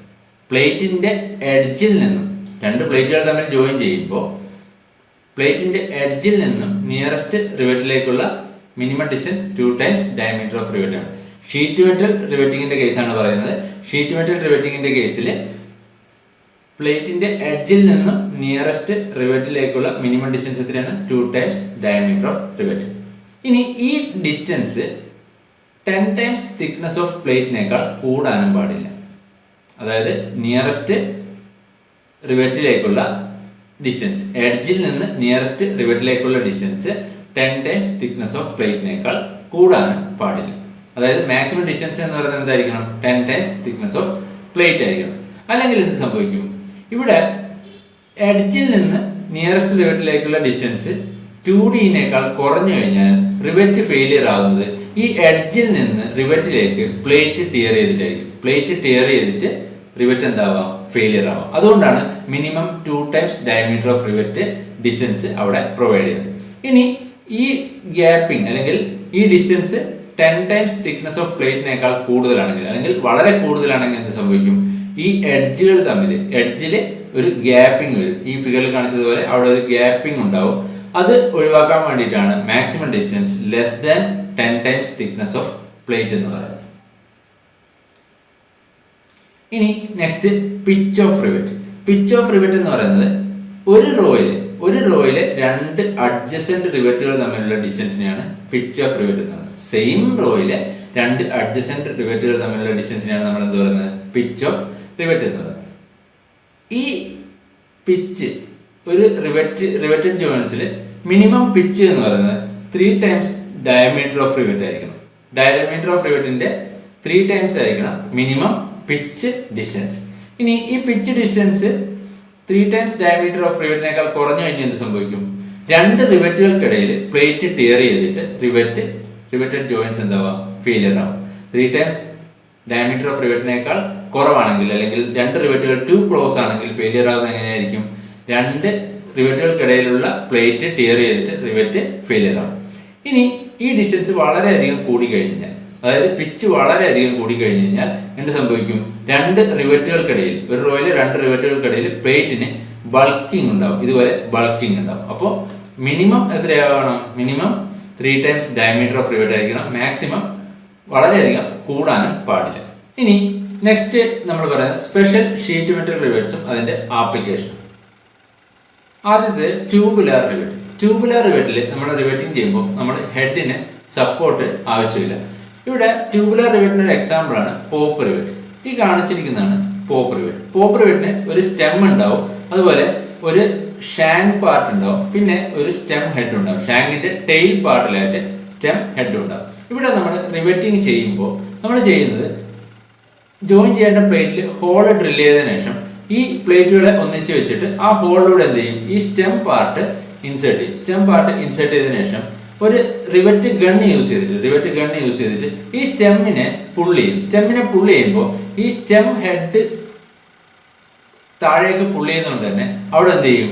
പ്ലേറ്റിന്റെ എഡ്ജിൽ നിന്നും, രണ്ട് പ്ലേറ്റുകൾ തമ്മിൽ ജോയിൻ ചെയ്യുമ്പോൾ പ്ലേറ്റിന്റെ എഡ്ജിൽ നിന്നും നിയറസ്റ്റ് റിവറ്റിലേക്കുള്ള minimum distance 2 times diameter of rivet ആണ്. ഷീറ്റ് മെറ്റൽ റിവറ്റിംഗിന്റെ കേസാണ് പറയുന്നത്. ഷീറ്റ് മെറ്റൽ റിവറ്റിംഗിന്റെ കേസിൽ പ്ലേറ്റിന്റെ എഡ്ജിൽ നിന്നും നിയറസ്റ്റ് റിവറ്റിലേക്കുള്ള മിനിമം ഡിസ്റ്റൻസ് എത്രയാണ്? 2 ടൈംസ് ഡയമീറ്റർ ഓഫ് റിവറ്റ്. ഇനി ഈ ഡിസ്റ്റൻസ് 10 ടൈംസ് തിക്നെസ് ഓഫ് പ്ലേറ്റിനേക്കാൾ കൂടാനും പാടില്ല. അതായത് നിയറസ്റ്റ് റിവറ്റിലേക്കുള്ള ഡിസ്റ്റൻസ്, എഡ്ജിൽ നിന്ന് നിയറസ്റ്റ് റിവറ്റിലേക്കുള്ള ഡിസ്റ്റൻസ് 10 ടൈംസ് തിക്നെസ് ഓഫ് പ്ലേറ്റിനേക്കാൾ കൂടാനും പാടില്ല. അതായത് മാക്സിമം ഡിസ്റ്റൻസ് എന്ന് പറയുന്നത് എന്തായിരിക്കണം? 10 ടൈംസ് തിക്നെസ് ഓഫ് പ്ലേറ്റ് ആയിരിക്കണം. അല്ലെങ്കിൽ എന്ത് സംഭവിക്കും? ഇവിടെ എഡ്ജിൽ നിന്ന് നിയറസ്റ്റ് റിവറ്റിലേക്കുള്ള ഡിസ്റ്റൻസ് 2Dനേക്കാൾ കുറഞ്ഞു കഴിഞ്ഞാൽ റിവറ്റ് ഫെയിലിയർ ആവുന്നത് ഈ എഡ്ജിൽ നിന്ന് റിവറ്റിലേക്ക് പ്ലേറ്റ് ടിയർ ചെയ്തിട്ടായിരിക്കും. പ്ലേറ്റ് ടിയർ ചെയ്തിട്ട് റിവറ്റ് എന്താവാം? ഫെയിലിയർ ആവാം. അതുകൊണ്ടാണ് minimum 2 times diameter of rivet distance അവിടെ പ്രൊവൈഡ് ചെയ്യുന്നത്. ഇനി ഈ ഗ്യാപ്പിംഗ് അല്ലെങ്കിൽ ഈ ഡിസ്റ്റൻസ് 10 ടൈംസ് തിക്നെസ് ഓഫ് പ്ലേറ്റിനേക്കാൾ കൂടുതലാണെങ്കിൽ അല്ലെങ്കിൽ വളരെ കൂടുതലാണെങ്കിൽ എന്ത് സംഭവിക്കും? ഈ എഡ്ജുകൾ തമ്മിൽ എഡ്ജിൽ ഒരു ഗ്യാപ്പിംഗ് വരും. ഈ ഫിഗറിൽ കാണിച്ചതുപോലെ അവിടെ ഒരു ഗ്യാപ്പിംഗ് ഉണ്ടാവും. അത് ഒഴിവാക്കാൻ വേണ്ടിയിട്ടാണ് maximum distance less than 10 times thickness of plate എന്ന് പറയുന്നത്. ഇനി next pitch of rivet. Pitch of rivet എന്ന് പറയുന്നത് ഒരു റോയിലെ രണ്ട് അഡ്ജസന്റ് റിവറ്റുകൾ തമ്മിലുള്ള ഡിസ്റ്റൻസിനെയാണ് പിച്ച് ഓഫ് റിവറ്റ് എന്ന് പറയുന്നത്. സെയിം റോയിലെ രണ്ട് അഡ്ജസന്റ് റിവറ്റുകൾ തമ്മിലുള്ള ഡിസ്റ്റൻസിനെയാണ് നമ്മൾ എന്ത് പറയുന്നത്? പിച്ച് ഓഫ് റിവറ്റ് എന്ന് പറയുന്നത്. ഈ പിച്ച് ഒരു റിവറ്റഡ് ജോയിന്റ്സിൽ മിനിമം പിച്ച് എന്ന് പറയുന്നത് 3 ടൈംസ് ഡയമീറ്റർ ഓഫ് റിവറ്റ് ആയിരിക്കണം. ഡയമീറ്റർ ഓഫ് റിവറ്റിന്റെ 3 ടൈംസ് ആയിരിക്കണം മിനിമം പിച്ച് ഡിസ്റ്റൻസ്. ഇനി ഈ pitch distance 3 times diameter of റിവറ്റിനേക്കാൾ കുറഞ്ഞു കഴിഞ്ഞാൽ എന്ത് സംഭവിക്കും? രണ്ട് റിവറ്റുകൾക്കിടയിൽ പ്ലേറ്റ് ടിയർ ചെയ്തിട്ട് റിവറ്റഡ് ജോയിന്റ്സ് എന്താവാം? ഫെയിലിയർ ആവും. 3 ടൈംസ് ഡയമീറ്റർ ഓഫ് റിവറ്റിനേക്കാൾ കുറവാണെങ്കിൽ അല്ലെങ്കിൽ രണ്ട് റിവറ്റുകൾ ടു ക്ലോസ് ആണെങ്കിൽ ഫെയിലിയർ ആവുന്നത് എങ്ങനെയായിരിക്കും? രണ്ട് റിവറ്റുകൾക്കിടയിലുള്ള പ്ലേറ്റ് ടിയർ ചെയ്തിട്ട് റിവറ്റ് ഫെയിലിയർ ആവും. ഇനി ഈ ഡിസ്റ്റൻസ് വളരെയധികം കൂടിക്കഴിഞ്ഞാൽ, അതായത് പിച്ച് വളരെയധികം കൂടിക്കഴിഞ്ഞ് കഴിഞ്ഞാൽ എന്ത് സംഭവിക്കും? രണ്ട് റിവറ്റുകൾക്കിടയിൽ, ഒരു റോയിലെ രണ്ട് റിവറ്റുകൾക്കിടയിൽ പ്ലേറ്റിന് ബൾക്കിംഗ് ഉണ്ടാവും. ഇതുപോലെ ബൾക്കിംഗ് ഉണ്ടാവും. അപ്പോൾ മിനിമം എത്രയാവണം? Minimum 3 times diameter of rivet ആയിരിക്കണം. മാക്സിമം വളരെയധികം കൂടാനും പാടില്ല. ഇനി നെക്സ്റ്റ് നമ്മൾ പറയുന്നത് സ്പെഷ്യൽ ഷീറ്റ് മെറ്റൽ റിവറ്റ്സും അതിന്റെ ആപ്ലിക്കേഷൻ. ആദ്യത്തെ ട്യൂബുലാർ റിവറ്റ്. ട്യൂബുലാർ റിവറ്റിൽ നമ്മൾ റിവറ്റിംഗ് ചെയ്യുമ്പോൾ നമ്മൾ ഹെഡിന് സപ്പോർട്ട് ആവശ്യമില്ല. ഇവിടെ ട്യൂബുലാർ റിവറ്റിന് ഒരു എക്സാമ്പിൾ ആണ് പോപ്പ് റിവറ്റ്. ഈ കാണിച്ചിരിക്കുന്നതാണ് പോപ്പ് റിവറ്റ്. പോപ്പ് റിവറ്റിന് ഒരു സ്റ്റെം ഉണ്ടാവും, അതുപോലെ ഒരു ഷാങ്ക് പാർട്ട് ഉണ്ടാവും, പിന്നെ ഒരു സ്റ്റെം ഹെഡ് ഉണ്ടാവും. ഷാങ്കിന്റെ ടെയിൽ പാർട്ടിലായിട്ട് സ്റ്റെം ഹെഡ് ഉണ്ടാവും. ഇവിടെ നമ്മൾ റിവറ്റിംഗ് ചെയ്യുമ്പോൾ നമ്മൾ ചെയ്യുന്നത് ജോയിൻ ചെയ്യേണ്ട പ്ലേറ്റിൽ ഹോള് ഡ്രിൽ ചെയ്തതിനു ശേഷം ഈ പ്ലേറ്റുകളെ ഒന്നിച്ച് വെച്ചിട്ട് ആ ഹോളിലൂടെ എന്ത് ചെയ്യും? ഈ സ്റ്റെം പാർട്ട് ഇൻസേർട്ട് ചെയ്യും. സ്റ്റെം പാർട്ട് ഇൻസേർട്ട് ചെയ്തതിനു ശേഷം ഒരു റിവറ്റ് ഗൺ യൂസ് ചെയ്തിട്ട് ഈ സ്റ്റെമ്മിനെ പുള്ള് ചെയ്യുമ്പോൾ ഈ സ്റ്റെം ഹെഡ് താഴേക്ക് പുള്ള് ചെയ്യുന്നതുകൊണ്ട് തന്നെ അവിടെ എന്ത് ചെയ്യും,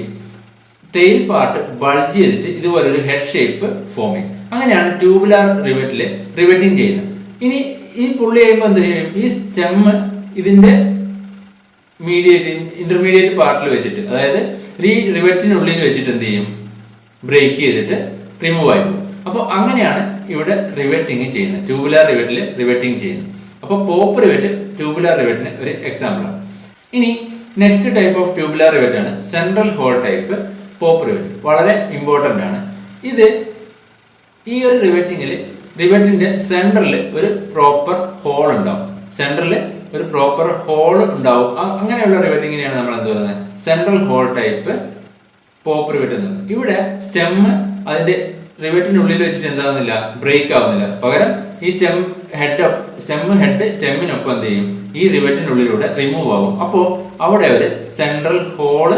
ടെയിൽ പാർട്ട് ബൾജ് ചെയ്തിട്ട് ഇതുപോലെ ഒരു ഹെഡ് ഷേപ്പ് ഫോം ചെയ്യും. അങ്ങനെയാണ് ട്യൂബുലാർ റിവറ്റില് റിവറ്റിംഗ് ചെയ്യുന്നത്. ഇനി ഈ പുള്ളി ചെയ്യുമ്പോൾ എന്ത് ചെയ്യും, ഈ സ്റ്റെമ്മ് ഇതിന്റെ ഇന്റർമീഡിയറ്റ് പാർട്ടിൽ വെച്ചിട്ട്, അതായത് ഈ റിവറ്റിനുള്ളിൽ വെച്ചിട്ട് എന്ത് ചെയ്യും, ബ്രേക്ക് ചെയ്തിട്ട് റിമൂവ് ആയി പോകും. അപ്പോൾ അങ്ങനെയാണ് ഇവിടെ റിവറ്റിംഗ് ചെയ്യുന്നത്, ട്യൂബുലാർ റിവറ്റിൽ റിവറ്റിംഗ് ചെയ്യുന്നത്. അപ്പോൾ പോപ്പ് റിവറ്റ് ട്യൂബുലാർ റിവറ്റിന് ഒരു എക്സാമ്പിളാണ്. ഇനി next type of tubular rivet ആണ് central hole type pop rivet. വളരെ ഇമ്പോർട്ടൻ്റ് ആണ് ഇത്. ഈ ഒരു റിവറ്റിന്റെ സെൻട്രലിൽ ഒരു പ്രോപ്പർ ഹോൾ ഉണ്ടാവും, അങ്ങനെയുള്ള റിവറ്റിങ്ങിനെയാണ് നമ്മൾ എന്ത് പറയുന്നത്, central hole type pop rivet എന്ന് പറയുന്നത്. ഇവിടെ സ്റ്റെമ്മ് അതിന്റെ റിവറ്റിനുള്ളിൽ വെച്ചിട്ട് എന്താവുന്നില്ല, ബ്രേക്ക് ആവുന്നില്ല. പകരം ഈ സ്റ്റെമ്മിനൊപ്പം എന്ത് ചെയ്യും, ഈ റിവറ്റിനുള്ളിലൂടെ റിമൂവ് ആവും. അപ്പോൾ അവിടെ ഒരു സെൻട്രൽ ഹോള്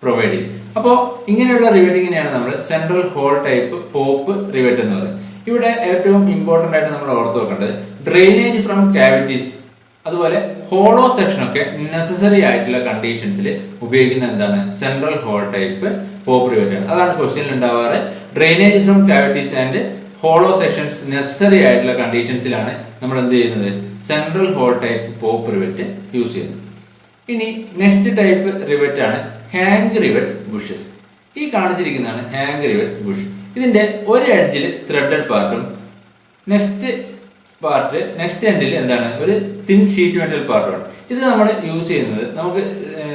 പ്രൊവൈഡ് ചെയ്യും. അപ്പോൾ ഇങ്ങനെയുള്ള റിവറ്റിങ്ങിനെയാണ് നമ്മൾ central hole type pop rivet എന്ന് പറയുന്നത്. ഇവിടെ ഏറ്റവും ഇമ്പോർട്ടൻ്റ് ആയിട്ട് നമ്മൾ ഓർത്ത് വെക്കേണ്ടത് ഡ്രെയിനേജ് ഫ്രം കാവിറ്റീസ്, അതുപോലെ ഹോളോ സെക്ഷൻ ഒക്കെ നെസസറി ആയിട്ടുള്ള കണ്ടീഷൻസിൽ ഉപയോഗിക്കുന്ന എന്താണ്, central hole type pop rivet ആണ്. അതാണ് ക്വസ്റ്റ്യനിൽ ഉണ്ടാവാറ്. Drainage from cavities and hollow sections necessary ആയിട്ടുള്ള കണ്ടീഷൻസിലാണ് നമ്മൾ എന്ത് ചെയ്യുന്നത്, central hole type pop rivet use ചെയ്യുന്നത്. ഇനി നെക്സ്റ്റ് ടൈപ്പ് റിവറ്റ് ആണ് ഹാങ് റിവറ്റ് ബുഷസ്. ഈ കാണിച്ചിരിക്കുന്നതാണ് ഹാങ് റിവറ്റ് ബുഷ്. ഇതിന്റെ ഒരു എഡ്ജിൽ ത്രെഡഡ് പാർട്ടും നെക്സ്റ്റ് എൻഡിൽ എന്താണ്, ഒരു തിൻ ഷീറ്റ് മെറ്റൽ പാർട്ടുമാണ്. ഇത് നമ്മൾ യൂസ് ചെയ്യുന്നത് നമുക്ക്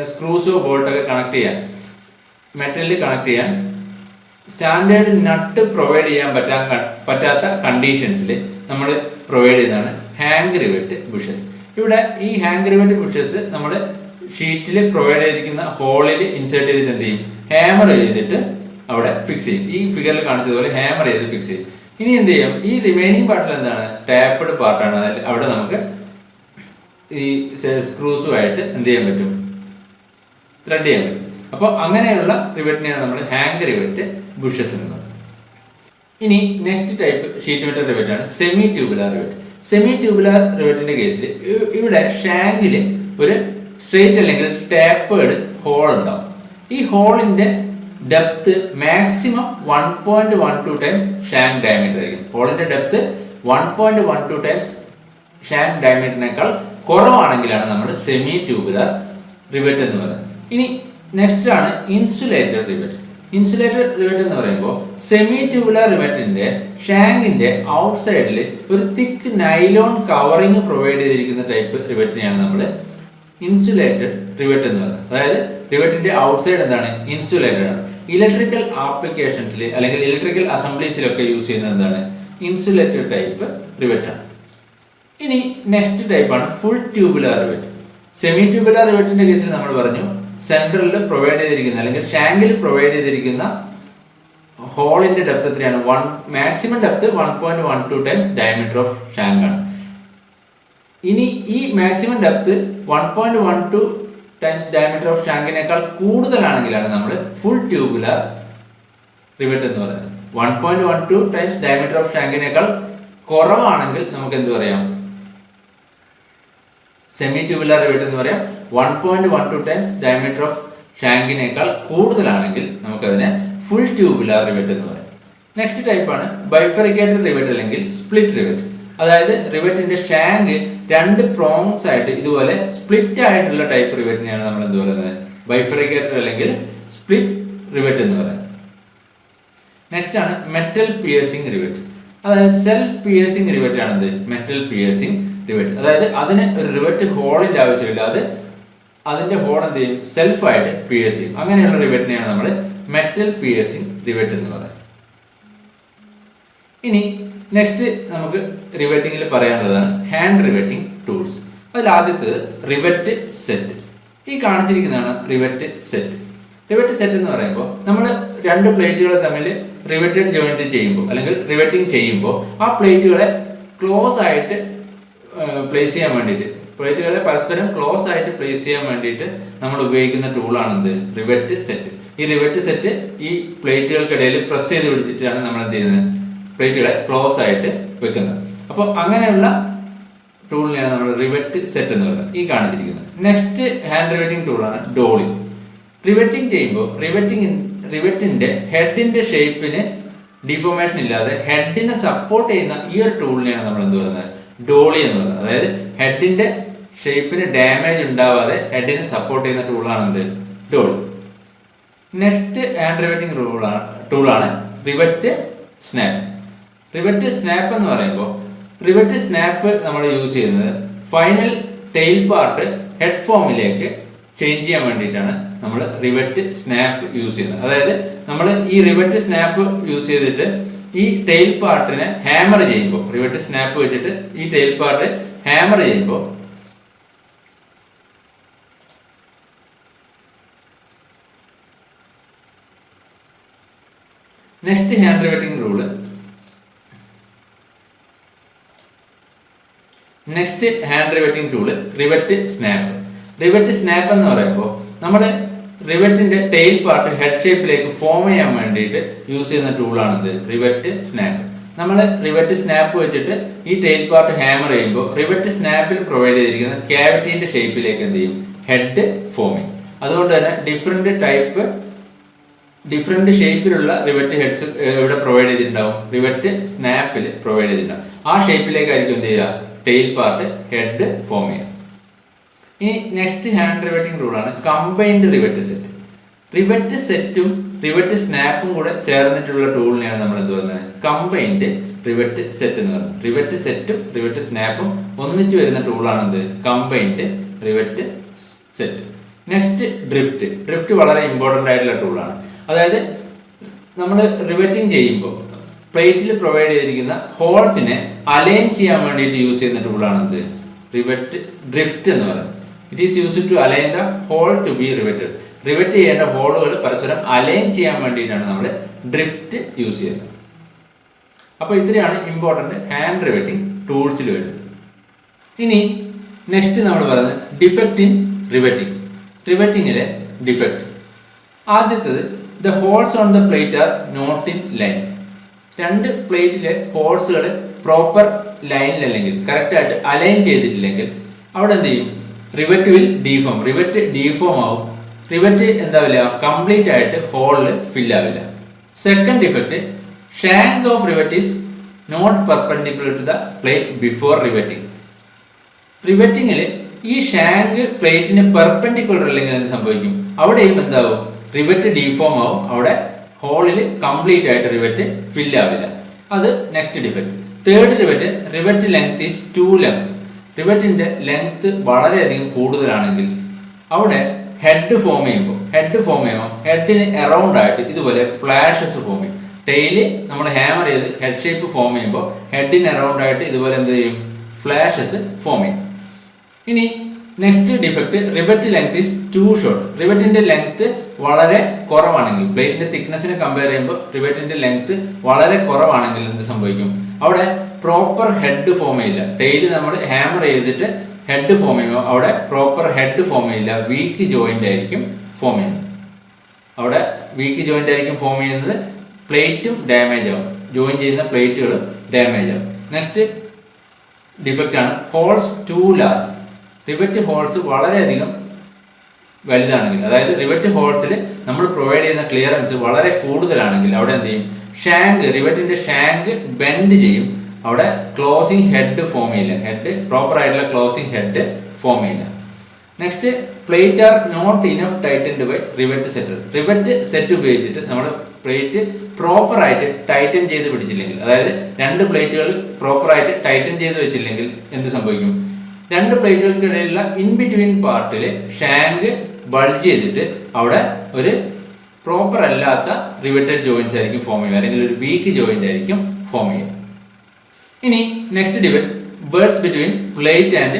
സ്ക്രൂസോ ബോൾട്ടൊക്കെ കണക്ട് ചെയ്യാൻ, മെറ്റലിൽ കണക്ട് ചെയ്യാൻ സ്റ്റാൻഡേർഡ് നട്ട് പ്രൊവൈഡ് ചെയ്യാൻ പറ്റാത്ത കണ്ടീഷൻസിൽ നമ്മൾ പ്രൊവൈഡ് ചെയ്യുന്നതാണ് ഹാങ് റിവറ്റ് ബുഷസ്. ഇവിടെ ഈ ഹാങ് റിവറ്റ് ബുഷസ് നമ്മൾ ഷീറ്റിൽ പ്രൊവൈഡ് ചെയ്തിരിക്കുന്ന ഹോളിൽ ഇൻസേർട്ട് ചെയ്തിട്ട് എന്ത് ചെയ്യും, ഹാമർ ചെയ്തിട്ട് അവിടെ ഫിക്സ് ചെയ്യും. ഈ ഫിഗറിൽ കാണിച്ചതുപോലെ ഹാമർ ചെയ്ത് ഫിക്സ് ചെയ്യും. ഇനി എന്ത് ചെയ്യും, ഈ റിമൈനിങ് പാർട്ടിൽ എന്താണ്, ടാപ്പഡ് പാർട്ടാണ്. അതായത് അവിടെ നമുക്ക് ഈ സ്ക്രൂസുമായിട്ട് എന്ത് ചെയ്യാൻ പറ്റും, ത്രെഡ് ചെയ്യാൻ പറ്റും. അപ്പോൾ അങ്ങനെയുള്ള റിവറ്റിനെയാണ് നമ്മൾ ഹാങ് റിവറ്റ് ബുഷസ് എന്ന് പറയുന്നത്. ഇനി next type sheet metal rivet ആണ് semi tubular rivet. Semi tubular റിവറ്റിന്റെ കേസിൽ ഇവിടെ ഷാങ്കിൽ ഒരു സ്ട്രെയിറ്റ് അല്ലെങ്കിൽ ടാപ്പേഡ് ഹോൾ ഉണ്ടാവും. ഈ ഹോളിന്റെ depth maximum 1.12 times shank diameter ആയിരിക്കും. ഹോളിന്റെ ഡെപ്ത് 1.12 ടൈംസ് ഷാങ്ക് ഡയമീറ്ററിനേക്കാൾ കുറവാണെങ്കിലാണ് നമ്മൾ സെമി ട്യൂബുലാർ റിവറ്റ് എന്ന് പറയുന്നത്. ഇനി നെക്സ്റ്റ് ആണ് ഇൻസുലേറ്റഡ് റിവറ്റ്. ഇൻസുലേറ്റഡ് റിവറ്റ് എന്ന് പറയുമ്പോൾ സെമി ട്യൂബുലാർ റിവറ്റിന്റെ ഷാങ്കിന്റെ ഔട്ട് സൈഡിൽ ഒരു തിക്ക് നൈലോൺ കവറിങ് പ്രൊവൈഡ് ചെയ്തിരിക്കുന്ന ടൈപ്പ് റിവറ്റിനെയാണ് നമ്മൾ ഇൻസുലേറ്റഡ് റിവറ്റ് എന്ന് പറയുന്നത്. അതായത് റിവറ്റിന്റെ ഔട്ട് സൈഡ് എന്താണ്, ഇൻസുലേറ്റഡ് ആണ്. ഇലക്ട്രിക്കൽ ആപ്ലിക്കേഷൻസിൽ അല്ലെങ്കിൽ ഇലക്ട്രിക്കൽ അസംബ്ലീസിലൊക്കെ യൂസ് ചെയ്യുന്നത് എന്താണ്, ഇൻസുലേറ്റഡ് ടൈപ്പ് റിവറ്റ് ആണ്. ഇനി നെക്സ്റ്റ് ടൈപ്പ് ആണ് full tubular rivet. Semi tubular റിവറ്റിന്റെ കേസിൽ നമ്മൾ പറഞ്ഞു സെൻട്രലിൽ പ്രൊവൈഡ് ചെയ്തിരിക്കുന്ന അല്ലെങ്കിൽ ഷാങ്കിൽ പ്രൊവൈഡ് ചെയ്തിരിക്കുന്ന ഹോളിന്റെ ഡെപ്ത് എത്രയാണ്, maximum depth 1.12 times diameter of shank ആണ്. ഇനി ഈ maximum depth 1.12 times diameter of ഷാങ്കിനേക്കാൾ കൂടുതലാണെങ്കിലാണ് നമ്മൾ ഫുൾ ട്യൂബുലാർ റിവറ്റ് എന്ന് പറയുന്നത്. 1.12 ടൈംസ് ഡയമീറ്റർ ഓഫ് ഷാങ്കിനേക്കാൾ കുറവാണെങ്കിൽ നമുക്ക് എന്ത് പറയാം, സെമി ട്യൂബുലാർ റിവറ്റ് എന്ന് പറയാം. 1.12 ടൈംസ് ഡയമീറ്റർ ഓഫ് ഷാങ്കിനേക്കാൾ കൂടുതലാണെങ്കിൽ നമുക്കതിനെ ഫുൾ ട്യൂബുലാർ റിവറ്റ് എന്ന് പറയാം. നെക്സ്റ്റ് ടൈപ്പ് ആണ് ബൈഫറിക്കേറ്റഡ് റിവറ്റ് അല്ലെങ്കിൽ സ്പ്ലിറ്റ് റിവറ്റ്. അതായത് റിവറ്റിന്റെ ഷാങ്ക് രണ്ട് പ്രോങ്സ് ആയിട്ട് ഇതുപോലെ സ്പ്ലിറ്റ് ആയിട്ടുള്ള ടൈപ്പ് റിവറ്റിനെയാണ് നമ്മൾ എന്ത് പറയുന്നത്, ബൈഫറിക്കേറ്റഡ് അല്ലെങ്കിൽ സ്പ്ലിറ്റ് റിവറ്റ് എന്ന് പറയുന്നത്. നെക്സ്റ്റ് ആണ് മെറ്റൽ പിയേഴ്സിംഗ് റിവറ്റ്. അതായത് സെൽഫ് പിയേഴ്സിംഗ് റിവറ്റ് ആണെന്ത്, മെറ്റൽ പിയേഴ്സിംഗ് റിവറ്റ്. അതായത് അതിന് ഒരു റിവറ്റ് ഹോളിന്റെ ആവശ്യമില്ല, അതിന്റെ ഹോൾ എന്ത് ചെയ്യും, സെൽഫായിട്ട് പിയേഴ്സ് ചെയ്യും. അങ്ങനെയുള്ള റിവറ്റിനെയാണ് നമ്മൾ മെറ്റൽ പിയേഴ്സിംഗ് റിവറ്റ് എന്ന് പറയുന്നത്. ഇനി നെക്സ്റ്റ് നമുക്ക് റിവറ്റിംഗിൽ പറയാനുള്ളതാണ് ഹാൻഡ് റിവറ്റിംഗ് ടൂൾസ്. അതിൽ ആദ്യത്തേത് റിവറ്റ് സെറ്റ്. ഈ കാണിച്ചിരിക്കുന്നതാണ് റിവറ്റ് സെറ്റ്. റിവറ്റ് സെറ്റ് എന്ന് പറയുമ്പോൾ നമ്മൾ രണ്ട് പ്ലേറ്റുകളെ തമ്മിൽ റിവറ്റഡ് ജോയിന്റ് ചെയ്യുമ്പോൾ അല്ലെങ്കിൽ റിവറ്റിംഗ് ചെയ്യുമ്പോൾ ആ പ്ലേറ്റുകളെ ക്ലോസ് ആയിട്ട് പ്ലേസ് ചെയ്യാൻ വേണ്ടിയിട്ട്, പ്ലേറ്റുകളെ പരസ്പരം ക്ലോസ് ആയിട്ട് പ്ലേസ് ചെയ്യാൻ വേണ്ടിയിട്ട് നമ്മൾ ഉപയോഗിക്കുന്ന ടൂളാണ് എന്ത്, റിവറ്റ് സെറ്റ്. ഈ റിവറ്റ് സെറ്റ് ഈ പ്ലേറ്റുകൾക്കിടയിൽ പ്രസ് ചെയ്ത് പിടിച്ചിട്ടാണ് നമ്മൾ എന്ത് ചെയ്യുന്നത്, പ്ലേറ്റുകളെ ക്ലോസ് ആയിട്ട് വെക്കുന്നത്. അപ്പോൾ അങ്ങനെയുള്ള ടൂളിനെയാണ് നമ്മൾ റിവറ്റ് സെറ്റ് എന്ന് പറയുന്നത്, ഈ കാണിച്ചിരിക്കുന്നത്. നെക്സ്റ്റ് ഹാൻഡ് റിവറ്റിംഗ് ടൂളാണ് ഡോളി. റിവറ്റിംഗ് ചെയ്യുമ്പോൾ റിവറ്റിന്റെ ഹെഡിന്റെ ഷേപ്പിന് ഡിഫോർമേഷൻ ഇല്ലാതെ ഹെഡിനെ സപ്പോർട്ട് ചെയ്യുന്ന ഈ ഒരു ടൂളിനെയാണ് നമ്മൾ എന്ത് പറയുന്നത്, ഡോളി എന്ന് പറയുന്നത്. അതായത് ഹെഡിന്റെ ഷേപ്പിന് ഡാമേജ് ഉണ്ടാവാതെ ഹെഡിനെ സപ്പോർട്ട് ചെയ്യുന്ന ടൂളാണ് എന്ത്, ഡോളി. നെക്സ്റ്റ് ഹാൻഡ് റിവറ്റിംഗ് ടൂളാണ് റിവറ്റ് സ്നാപ്പ്. റിവറ്റ് സ്നാപ്പ് എന്ന് പറയുമ്പോൾ റിവറ്റ് സ്നാപ്പ് നമ്മൾ യൂസ് ചെയ്യുന്നത് ഫൈനൽ ടെയിൽ പാർട്ട് ഹെഡ് ഫോമിലേക്ക് ചേഞ്ച് ചെയ്യാൻ വേണ്ടിയിട്ടാണ് നമ്മൾ റിവറ്റ് സ്നാപ്പ് യൂസ് ചെയ്യുന്നത്. അതായത് നമ്മൾ ഈ റിവറ്റ് സ്നാപ്പ് യൂസ് ചെയ്തിട്ട് ഈ ടെയിൽ പാർട്ടിനെ ഹാമർ ചെയ്യുമ്പോൾ, റിവറ്റ് സ്നാപ്പ് വെച്ചിട്ട് ഈ ടെയിൽ പാർട്ട് ഹാമർ ചെയ്യുമ്പോൾ next hand riveting rule, next hand riveting tool rivet snap. Rivet snap എന്ന് പറയുമ്പോൾ നമ്മൾ റിവറ്റിന്റെ ടെയിൽ പാർട്ട് ഹെഡ് ഷേപ്പിലേക്ക് ഫോം ചെയ്യാൻ വേണ്ടിയിട്ട് യൂസ് ചെയ്യുന്ന ടൂളാണിത്, റിവറ്റ് സ്നാപ്പ്. നമ്മൾ റിവറ്റ് സ്നാപ്പ് വെച്ചിട്ട് ഈ ടെയിൽ പാർട്ട് ഹാമർ ചെയ്യുമ്പോൾ റിവറ്റ് സ്നാപ്പിൽ പ്രൊവൈഡ് ചെയ്തിരിക്കുന്ന ക്യാവിറ്റിന്റെ ഷേപ്പിലേക്ക് എന്ത് ചെയ്യും, ഹെഡ് ഫോം ചെയ്യും. അതുകൊണ്ട് തന്നെ ഡിഫറെന്റ് ഷേപ്പിലുള്ള റിവറ്റ് ഹെഡ്സ് ഇവിടെ പ്രൊവൈഡ് ചെയ്തിട്ടുണ്ടാവും, റിവറ്റ് സ്നാപ്പിൽ പ്രൊവൈഡ് ചെയ്തിട്ടുണ്ടാവും. ആ ഷേപ്പിലേക്കായിരിക്കും എന്ത് ചെയ്യുക, ടെയിൽ പാർട്ട് ഹെഡ് ഫോം ചെയ്യുക. ഇനി നെക്സ്റ്റ് ഹാൻഡ് റിവറ്റിംഗ് റൂളാണ് കമ്പൈൻഡ് റിവറ്റ് സെറ്റ്. റിവറ്റ് സെറ്റും റിവറ്റ് സ്നാപ്പും കൂടെ ചേർന്നിട്ടുള്ള ടൂളിനെയാണ് നമ്മൾ എന്ത് പറയുന്നത്, കമ്പൈൻഡ് റിവറ്റ് സെറ്റ് എന്ന് പറയുന്നത്. റിവറ്റ് സെറ്റും റിവറ്റ് സ്നാപ്പും ഒന്നിച്ച് വരുന്ന ടൂളാണ് എന്ത്, combined rivet set. Next drift വളരെ ഇമ്പോർട്ടൻ്റ് ആയിട്ടുള്ള ടൂളാണ്. അതായത് നമ്മൾ റിവറ്റിംഗ് ചെയ്യുമ്പോൾ പ്ലേറ്റിൽ പ്രൊവൈഡ് ചെയ്തിരിക്കുന്ന ഹോൾസിനെ അലൈൻ ചെയ്യാൻ വേണ്ടിയിട്ട് യൂസ് ചെയ്യുന്ന ടൂളാണ് എന്ത്, ഡ്രിഫ്റ്റ് എന്ന് പറയുന്നത്. It is used to align the hole to be riveted. Rivet ചെയ്യേണ്ട ഹോളുകൾ പരസ്പരം അലൈൻ ചെയ്യാൻ വേണ്ടിയിട്ടാണ് നമ്മൾ ഡ്രിഫ്റ്റ് യൂസ് ചെയ്യുന്നത്. അപ്പോൾ ഇത്രയാണ് ഇമ്പോർട്ടൻ്റ് ഹാൻഡ് റിവറ്റിംഗ് ടൂൾസിൽ വരുന്നത്. ഇനി നെക്സ്റ്റ് നമ്മൾ പറയുന്നത് ഡിഫക്റ്റ് ഇൻ റിവറ്റിംഗ്. റിവറ്റിങ്ങിലെ ഡിഫക്റ്റ്. ആദ്യത്തേത് the holes on the plate are not in line. രണ്ട് പ്ലേറ്റിലെ ഹോൾസുകൾ പ്രോപ്പർ ലൈനിലല്ലെങ്കിൽ കറക്റ്റായിട്ട് അലൈൻ ചെയ്തിട്ടില്ലെങ്കിൽ അവിടെ എന്ത് ചെയ്യും, rivet will deform. Rivet deform ആവും. റിവറ്റ് എന്താവില്ല, കംപ്ലീറ്റ് ആയിട്ട് ഹോളിൽ ഫിൽ ആവില്ല. Second defect, shank of rivet is not perpendicular to the plate before riveting. റിവറ്റിങ്ങിൽ ഈ ഷാങ്ക് പ്ലേറ്റിന് പെർപെൻഡിക്കുലർ അല്ലെങ്കിൽ എന്ത് സംഭവിക്കും, അവിടെയും എന്താവും, റിവറ്റ് ഡീഫോം ആവും. അവിടെ ഹോളിൽ കംപ്ലീറ്റ് ആയിട്ട് റിവറ്റ് ഫിൽ ആവില്ല. അത് next defect. Third defect, rivet length is too length. റിവറ്റിന്റെ ലെങ്ത് വളരെയധികം കൂടുതലാണെങ്കിൽ അവിടെ ഹെഡ് ഫോം ചെയ്യുമ്പോൾ ഹെഡിന് അറൗണ്ട് ആയിട്ട് ഇതുപോലെ ഫ്ലാഷസ് ഫോം ചെയ്യും. ടെയില് നമ്മൾ ഹാമർ ചെയ്ത് ഹെഡ് ഷേപ്പ് ഫോം ചെയ്യുമ്പോൾ ഹെഡിന് അറൗണ്ട് ആയിട്ട് ഇതുപോലെ എന്ത് ചെയ്യും, ഫ്ലാഷസ് ഫോം ചെയ്യും. ഇനി next defect, rivet length is too short. റിവറ്റിന്റെ ലെങ്ത് വളരെ കുറവാണെങ്കിൽ, പ്ലേറ്റിന്റെ തിക്നെസ്സിനെ കമ്പയർ ചെയ്യുമ്പോൾ റിവറ്റിന്റെ ലെങ്ത് വളരെ കുറവാണെങ്കിൽ എന്ത് സംഭവിക്കും, അവിടെ പ്രോപ്പർ ഹെഡ് ഫോം ചെയ്യില്ല. ടെയില് നമ്മൾ ഹാമർ ചെയ്തിട്ട് ഹെഡ് ഫോം ചെയ്യുമ്പോൾ അവിടെ പ്രോപ്പർ ഹെഡ് ഫോം ചെയ്യില്ല, വീക്ക് ജോയിന്റ് ആയിരിക്കും ഫോം ചെയ്യുന്നത്. അവിടെ വീക്ക് ജോയിന്റ് ആയിരിക്കും ഫോം ചെയ്യുന്നത്. പ്ലേറ്റും ഡാമേജ് ആവും, ജോയിൻ ചെയ്യുന്ന പ്ലേറ്റുകളും ഡാമേജ് ആവും. നെക്സ്റ്റ് ഡിഫക്റ്റ് ആണ് holes too large. Rivet holes വളരെയധികം വലുതാണെങ്കിൽ, അതായത് റിവറ്റ് ഹോൾസിൽ നമ്മൾ പ്രൊവൈഡ് ചെയ്യുന്ന ക്ലിയറൻസ് വളരെ കൂടുതലാണെങ്കിൽ അവിടെ എന്ത് ചെയ്യും, റിവറ്റിന്റെ ഷാങ്ക് ബെൻഡ് ചെയ്യും. അവിടെ ക്ലോസിംഗ് ഹെഡ് ഫോം ചെയ്യില്ല, പ്രോപ്പർ ആയിട്ടുള്ള ക്ലോസിംഗ് ഹെഡ് ഫോം ചെയ്യില്ല. Next, plate are not enough tightened by rivet setter. Rivet set ഉപയോഗിച്ചിട്ട് നമ്മൾ പ്ലേറ്റ് പ്രോപ്പർ ആയിട്ട് ടൈറ്റൻ ചെയ്ത് പിടിച്ചില്ലെങ്കിൽ, അതായത് രണ്ട് പ്ലേറ്റുകൾ പ്രോപ്പർ ആയിട്ട് ടൈറ്റൻ ചെയ്ത് വെച്ചില്ലെങ്കിൽ എന്ത് സംഭവിക്കും, രണ്ട് പ്ലേറ്റുകൾക്കിടയിലുള്ള ഇൻ ബിറ്റ്വീൻ പാർട്ടിൽ ഷാങ്ക് ബൾജ് ചെയ്തിട്ട് അവിടെ ഒരു പ്രോപ്പർ അല്ലാത്ത റിവറ്റഡ് ജോയിന്റ്സ് ആയിരിക്കും ഫോം ചെയ്യുക, അല്ലെങ്കിൽ ഒരു വീക്ക് ജോയിന്റ് ആയിരിക്കും ഫോം ചെയ്യുക. ഇനി next defect, burrs between plate and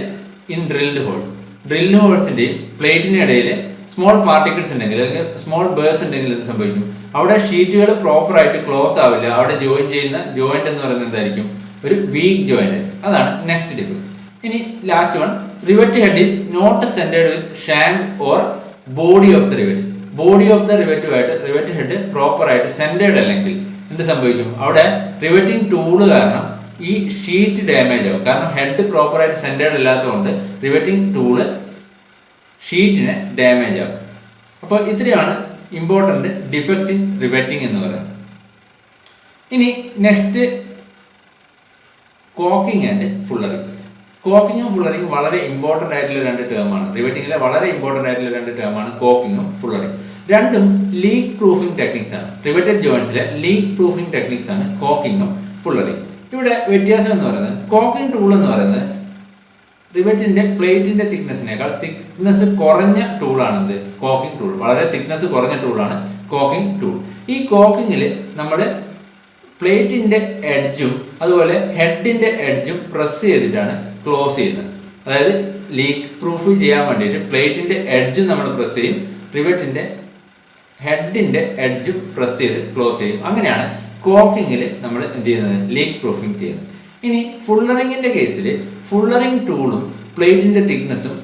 in drilled holes. Drilled ഹോൾസിന്റെയും പ്ലേറ്റിന്റെ ഇടയിൽ സ്മോൾ പാർട്ടിക്കിൾസ് ഉണ്ടെങ്കിൽ, അല്ലെങ്കിൽ സ്മോൾ ബേഴ്സ് ഉണ്ടെങ്കിൽ എന്ത് സംഭവിക്കും, അവിടെ ഷീറ്റുകൾ പ്രോപ്പർ ആയിട്ട് ക്ലോസ് ആവില്ല. അവിടെ ജോയിൻ ചെയ്യുന്ന ജോയിന്റ് എന്ന് പറയുന്നത് എന്തായിരിക്കും, ഒരു വീക്ക് ജോയിന്റ് ആയിരിക്കും. അതാണ് നെക്സ്റ്റ് ഡിഫക്റ്റ്. ഇനി last one, rivet head is not centred with shank or body of the rivet. Body of the റിവറ്റുമായിട്ട് റിവറ്റ് ഹെഡ് പ്രോപ്പറായിട്ട് സെന്റേഡ് അല്ലെങ്കിൽ എന്ത് സംഭവിക്കും? അവിടെ റിവറ്റിംഗ് ടൂള് കാരണം ഈ ഷീറ്റ് ഡാമേജ് ആവും. കാരണം ഹെഡ് പ്രോപ്പറായിട്ട് സെന്റേഡ് അല്ലാത്തതുകൊണ്ട് റിവറ്റിംഗ് ടൂള് ഷീറ്റിനെ ഡാമേജ് ആവും. അപ്പോൾ ഇത്രയാണ് ഇമ്പോർട്ടൻ്റ് ഡിഫക്റ്റ് ഇൻ റിവറ്റിംഗ് എന്ന് പറയുന്നത്. ഇനി നെക്സ്റ്റ് കോക്കിംഗ് ആൻഡ് ഫുള്ളറിംഗ്. കോക്കിങ്ങും ഫുള്ളറിംഗും വളരെ ഇമ്പോർട്ടൻ്റ് ആയിട്ടുള്ള രണ്ട് ടേമാണ്. റിവറ്റിംഗിലെ വളരെ ഇമ്പോർട്ടൻ്റ് ആയിട്ടുള്ള രണ്ട് ടേമാണ് കോക്കിങ്ങും ഫുള്ളറിംഗ്. രണ്ടും ലീക്ക് പ്രൂഫിംഗ് ടെക്നിക്സ് ആണ്. റിവറ്റഡ് ജോയിൻസിലെ ലീക്ക് പ്രൂഫിംഗ് ടെക്നിക്സ് ആണ് കോക്കിങ്ങും ഫുള്ളറിംഗ്. ഇവിടെ വ്യത്യാസം എന്ന് പറയുന്നത് കോക്കിംഗ് ടൂൾ എന്ന് പറയുന്നത് റിവറ്റിന്റെ പ്ലേറ്റിന്റെ തിക്നെസ്സിനേക്കാൾ തിക്നെസ് കുറഞ്ഞ ടൂളാണിത് കോക്കിംഗ് ടൂൾ. വളരെ തിക്നെസ് കുറഞ്ഞ ടൂളാണ് കോക്കിംഗ് ടൂൾ. ഈ കോക്കിങ്ങിൽ നമ്മൾ പ്ലേറ്റിന്റെ എഡ്ജും അതുപോലെ ഹെഡിന്റെ എഡ്ജും പ്രസ് ചെയ്തിട്ടാണ് ക്ലോസ് ചെയ്യുന്നത്. അതായത് ലീക്ക് പ്രൂഫ് ചെയ്യാൻ വേണ്ടിയിട്ട് പ്ലേറ്റിന്റെ എഡ്ജും നമ്മൾ പ്രസ് ചെയ്യും, റിവറ്റിന്റെ ഹെഡിന്റെ എഡ്ജും പ്രസ് ചെയ്ത് ക്ലോസ് ചെയ്യും. അങ്ങനെയാണ് കോക്കിങ്ങിൽ നമ്മൾ എന്ത് ചെയ്യുന്നത്? ലീക്ക് പ്രൂഫിംഗ് ചെയ്യുന്നത്. ഇനി ഫുള്ളറിങ്ങിന്റെ കേസിൽ ഫുള്ളറിംഗ് ടൂളും പ്ലേറ്റിന്റെ തിക്നെസ്സും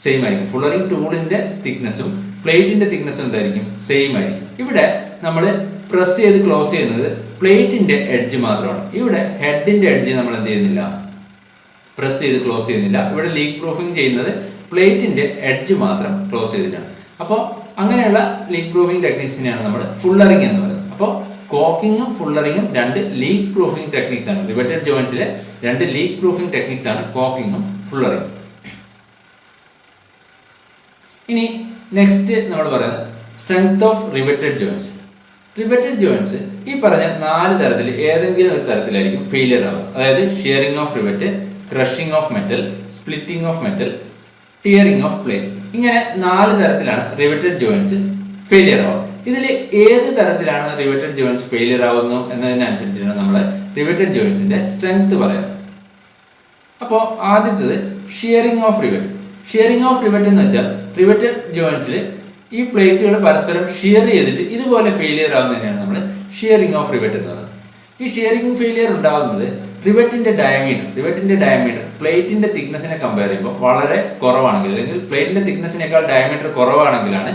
സെയിം ആയിരിക്കും. ഫുള്ളറിംഗ് ടൂളിന്റെ തിക്നെസ്സും പ്ലേറ്റിന്റെ തിക്നെസ്സും എന്തായിരിക്കും? സെയിം ആയിരിക്കും. ഇവിടെ നമ്മൾ പ്രസ് ചെയ്ത് ക്ലോസ് ചെയ്യുന്നത് പ്ലേറ്റിന്റെ എഡ്ജ് മാത്രമാണ്. ഇവിടെ ഹെഡിന്റെ എഡ്ജ് നമ്മൾ എന്ത് ചെയ്യുന്നില്ല? പ്രസ് ചെയ്ത് ക്ലോസ് ചെയ്യുന്നില്ല. ഇവിടെ ലീക്ക് പ്രൂഫിംഗ് ചെയ്യുന്നത് പ്ലേറ്റിന്റെ എഡ്ജ് മാത്രം ക്ലോസ് ചെയ്തിട്ടാണ്. അപ്പോൾ അങ്ങനെയുള്ള ലീക്ക് പ്രൂഫിംഗ് ടെക്നിക്സിനെയാണ് നമ്മൾ ഫുള്ളറിംഗ് എന്ന് പറയുന്നത്. അപ്പോൾ കോക്കിങ്ങും ഫുള്ളറിങ്ങും രണ്ട് ലീക്ക് പ്രൂഫിംഗ് ടെക്നിക്സ് ആണ്. റിവറ്റഡ് ജോയിൻസിലെ രണ്ട് ലീക്ക് പ്രൂഫിംഗ് ടെക്നിക്സ് ആണ് കോക്കിങ്ങും ഫുള്ളറിങ്ങും. ഇനി നെക്സ്റ്റ് നമ്മൾ പറയുന്നത് strength of riveted joints. Riveted joints ഈ പറഞ്ഞ 4 തരത്തിൽ ഏതെങ്കിലും ഒരു തരത്തിലായിരിക്കും ഫെയിലിയർ ആവുക. അതായത് shearing of rivet, crushing of metal, splitting of metal, tearing of plate. ഇങ്ങനെ 4 തരത്തിലാണ് റിവറ്റഡ് ജോയിൻസ് ഫെയിലിയർ ആവുക. ഇതിൽ ഏത് തരത്തിലാണ് റിവറ്റഡ് ജോയിൻസ് ഫെയിലിയർ ആവുന്നു എന്നതിനനുസരിച്ചാണ് നമ്മൾ റിവറ്റഡ് ജോയിൻസിന്റെ സ്ട്രെങ്ത് പറയുന്നത്. അപ്പോൾ ആദ്യത്തേത് shearing of rivet. Shearing of rivet എന്ന് വെച്ചാൽ റിവറ്റഡ് ജോയിൻസിൽ ഈ പ്ലേറ്റുകൾ പരസ്പരം ഷിയർ ചെയ്തിട്ട് ഇതുപോലെ ഫെയിലിയർ ആവുന്നതിനാണ് നമ്മൾ ഷിയറിംഗ് ഓഫ് റിവറ്റ് എന്ന് പറയുന്നത്. ഈ ഷിയറിംഗ് ഫെയിലിയർ ഉണ്ടാകുന്നത് റിവറ്റിന്റെ ഡയമീറ്റർ പ്ലേറ്റിന്റെ തിക്നെസ്സിനെ കമ്പയർ ചെയ്യുമ്പോൾ വളരെ കുറവാണെങ്കിൽ, അല്ലെങ്കിൽ പ്ലേറ്റിന്റെ തിക്നെസ്സിനേക്കാൾ ഡയമീറ്റർ കുറവാണെങ്കിലാണ്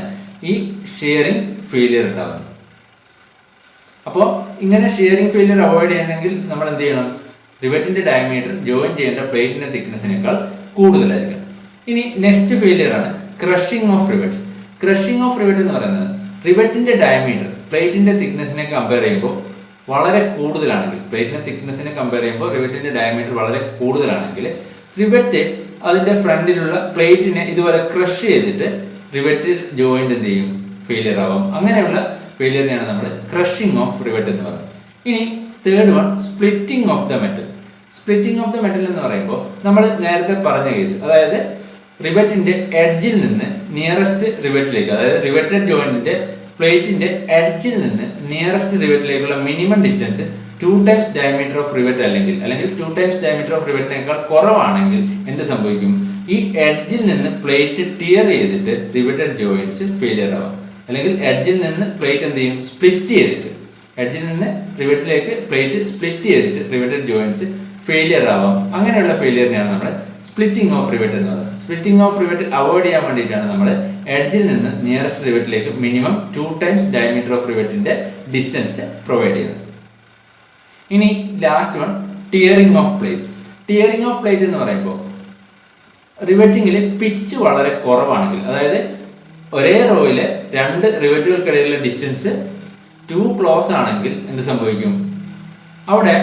ഈ ഷിയറിംഗ് ഫെയിലിയർ ഉണ്ടാകുന്നത്. അപ്പോൾ ഇങ്ങനെ ഷിയറിംഗ് ഫെയിലിയർ അവോയ്ഡ് ചെയ്യണമെങ്കിൽ നമ്മൾ എന്ത് ചെയ്യണം? റിവറ്റിന്റെ ഡയമീറ്റർ ജോയിൻ ചെയ്യേണ്ട പ്ലേറ്റിന്റെ തിക്നെസ്സിനേക്കാൾ കൂടുതലായിരിക്കണം. ഇനി നെക്സ്റ്റ് ഫെയിലിയർ ആണ് crushing of rivet. Crushing of rivet എന്ന് പറയുന്നത് റിവറ്റിന്റെ ഡയമീറ്റർ പ്ലേറ്റിന്റെ തിക്നെസ്സിനെ കമ്പയർ ചെയ്യുമ്പോൾ വളരെ കൂടുതലാണെങ്കിൽ, പ്ലേറ്റിന്റെ തിക്നെസ്സിനെ കമ്പയർ ചെയ്യുമ്പോൾ റിവറ്റിന്റെ ഡയമീറ്റർ വളരെ കൂടുതലാണെങ്കിൽ റിവറ്റ് അതിന്റെ ഫ്രണ്ടിലുള്ള പ്ലേറ്റിനെ ഇതുപോലെ ക്രഷ് ചെയ്തിട്ട് റിവറ്റ് ജോയിന്റ് എന്ത് ചെയ്യും? ഫെയിലിയർ ആവാം. അങ്ങനെയുള്ള ഫെയിലിയറിനെയാണ് നമ്മൾ ക്രഷിംഗ് ഓഫ് റിവറ്റ് എന്ന് പറയുന്നത്. ഇനി third one splitting of the metal. Splitting of the metal എന്ന് പറയുമ്പോൾ നമ്മൾ നേരത്തെ പറഞ്ഞ കേസ്, അതായത് റിവറ്റിന്റെ എഡ്ജിൽ നിന്ന് നിയറസ്റ്റ് റിവറ്റിലേക്ക്, അതായത് റിവറ്റഡ് ജോയിന്റിന്റെ പ്ലേറ്റിന്റെ എഡ്ജിൽ നിന്ന് നിയറസ്റ്റ് റിവറ്റിലേക്കുള്ള minimum distance 2 times diameter of rivet അല്ലെങ്കിൽ 2 ടൈംസ് ഡയമീറ്റർ ഓഫ് റിവറ്റിനേക്കാൾ കുറവാണെങ്കിൽ എന്ത് സംഭവിക്കും? ഈ എഡ്ജിൽ നിന്ന് പ്ലേറ്റ് ടിയർ ചെയ്തിട്ട് റിവറ്റഡ് ജോയിന്റ്സ് ഫെയിലിയർ ആവാം. അല്ലെങ്കിൽ എഡ്ജിൽ നിന്ന് പ്ലേറ്റ് എന്ത് ചെയ്യും? സ്പ്ലിറ്റ് ചെയ്തിട്ട്, എഡ്ജിൽ നിന്ന് റിവറ്റിലേക്ക് പ്ലേറ്റ് സ്പ്ലിറ്റ് ചെയ്തിട്ട് റിവറ്റഡ് ജോയിന്റ്സ് ഫെയിലിയർ ആവാം. അങ്ങനെയുള്ള ഫെയിലിയറിനെയാണ് നമ്മൾ സ്പ്ലിറ്റിംഗ് ഓഫ് റിവറ്റ് എന്ന് പറയുന്നത്. സ്പ്ലിറ്റിംഗ് ഓഫ് റിവറ്റ് അവോയ്ഡ് ചെയ്യാൻ വേണ്ടിയിട്ടാണ് നമ്മൾ എഡ്ജിൽ നിന്ന് നിയറസ്റ്റ് റിവറ്റിലേക്ക് മിനിമം 2 ടൈംസ് ഡയമീറ്റർ ഓഫ് റിവറ്റിന്റെ ഡിസ്റ്റൻസ് പ്രൊവൈഡ് ചെയ്യുന്നത്. ഇനി last one tearing of plate. Tearing of plate എന്ന് പറയുമ്പോൾ റിവറ്റിങ്ങിൽ പിച്ച് വളരെ കുറവാണെങ്കിൽ, അതായത് ഒരേ റോയിലെ 2 റിവറ്റുകൾക്കിടയിലുള്ള ഡിസ്റ്റൻസ് 2 ക്ലോസ് ആണെങ്കിൽ എന്ത് സംഭവിക്കും? അവിടെ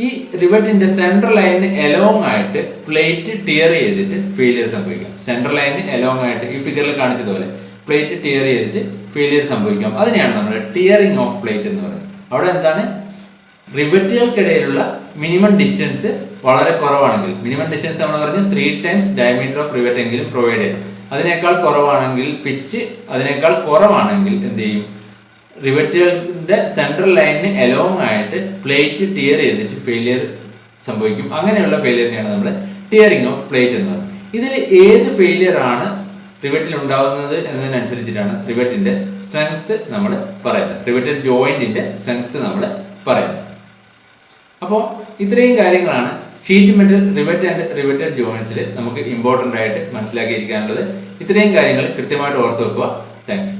ഈ റിവറ്റിന്റെ സെൻട്രൽ ലൈനിന് എലോങ് ആയിട്ട് പ്ലേറ്റ് ടിയർ ചെയ്തിട്ട് ഫെയിലിയർ സംഭവിക്കാം. സെൻട്രൽ ലൈനിന് എലോങ് ആയിട്ട് ഈ ഫിഗറിൽ കാണിച്ചതുപോലെ പ്ലേറ്റ് ടിയർ ചെയ്തിട്ട് ഫെയിലിയർ സംഭവിക്കാം. അതിനെയാണ് നമ്മൾ ടിയറിംഗ് ഓഫ് പ്ലേറ്റ് എന്ന് പറയുന്നത്. അവിടെ എന്താണ്? റിവറ്റുകൾക്കിടയിലുള്ള മിനിമം ഡിസ്റ്റൻസ് വളരെ കുറവാണെങ്കിൽ, മിനിമം ഡിസ്റ്റൻസ് നമ്മൾ പറഞ്ഞ് 3 ടൈംസ് ഡയമീറ്റർ ഓഫ് റിവറ്റ് എങ്കിലും പ്രൊവൈഡ് ചെയ്യണം. അതിനേക്കാൾ കുറവാണെങ്കിൽ, പിച്ച് അതിനേക്കാൾ കുറവാണെങ്കിൽ എന്ത് ചെയ്യും? റിവറ്റുകളുടെ സെൻട്രൽ ലൈനിന് എലോങ് ആയിട്ട് പ്ലേറ്റ് ടിയർ ചെയ്തിട്ട് ഫെയിലിയർ സംഭവിക്കും. അങ്ങനെയുള്ള ഫെയിലിയറിനെയാണ് നമ്മൾ ടിയറിംഗ് ഓഫ് പ്ലേറ്റ് എന്ന് പറയുന്നത്. ഇതിൽ ഏത് ഫെയിലിയർ ആണ് റിവറ്റിൽ ഉണ്ടാവുന്നത് എന്നതിനനുസരിച്ചിട്ടാണ് റിവറ്റിന്റെ സ്ട്രെങ്ത് നമ്മൾ പറയുന്നത്, റിവറ്റഡ് ജോയിന്റിന്റെ സ്ട്രെങ്ത് നമ്മൾ പറയുന്നത്. അപ്പോൾ ഇത്രയും കാര്യങ്ങളാണ് sheet metal rivet and riveted ജോയിന്റ്സിൽ നമുക്ക് ഇമ്പോർട്ടൻ്റ് ആയിട്ട് മനസ്സിലാക്കിയിരിക്കാനുള്ളത്. ഇത്രയും കാര്യങ്ങൾ കൃത്യമായിട്ട് ഓർത്ത് വെക്കുക. Thank U.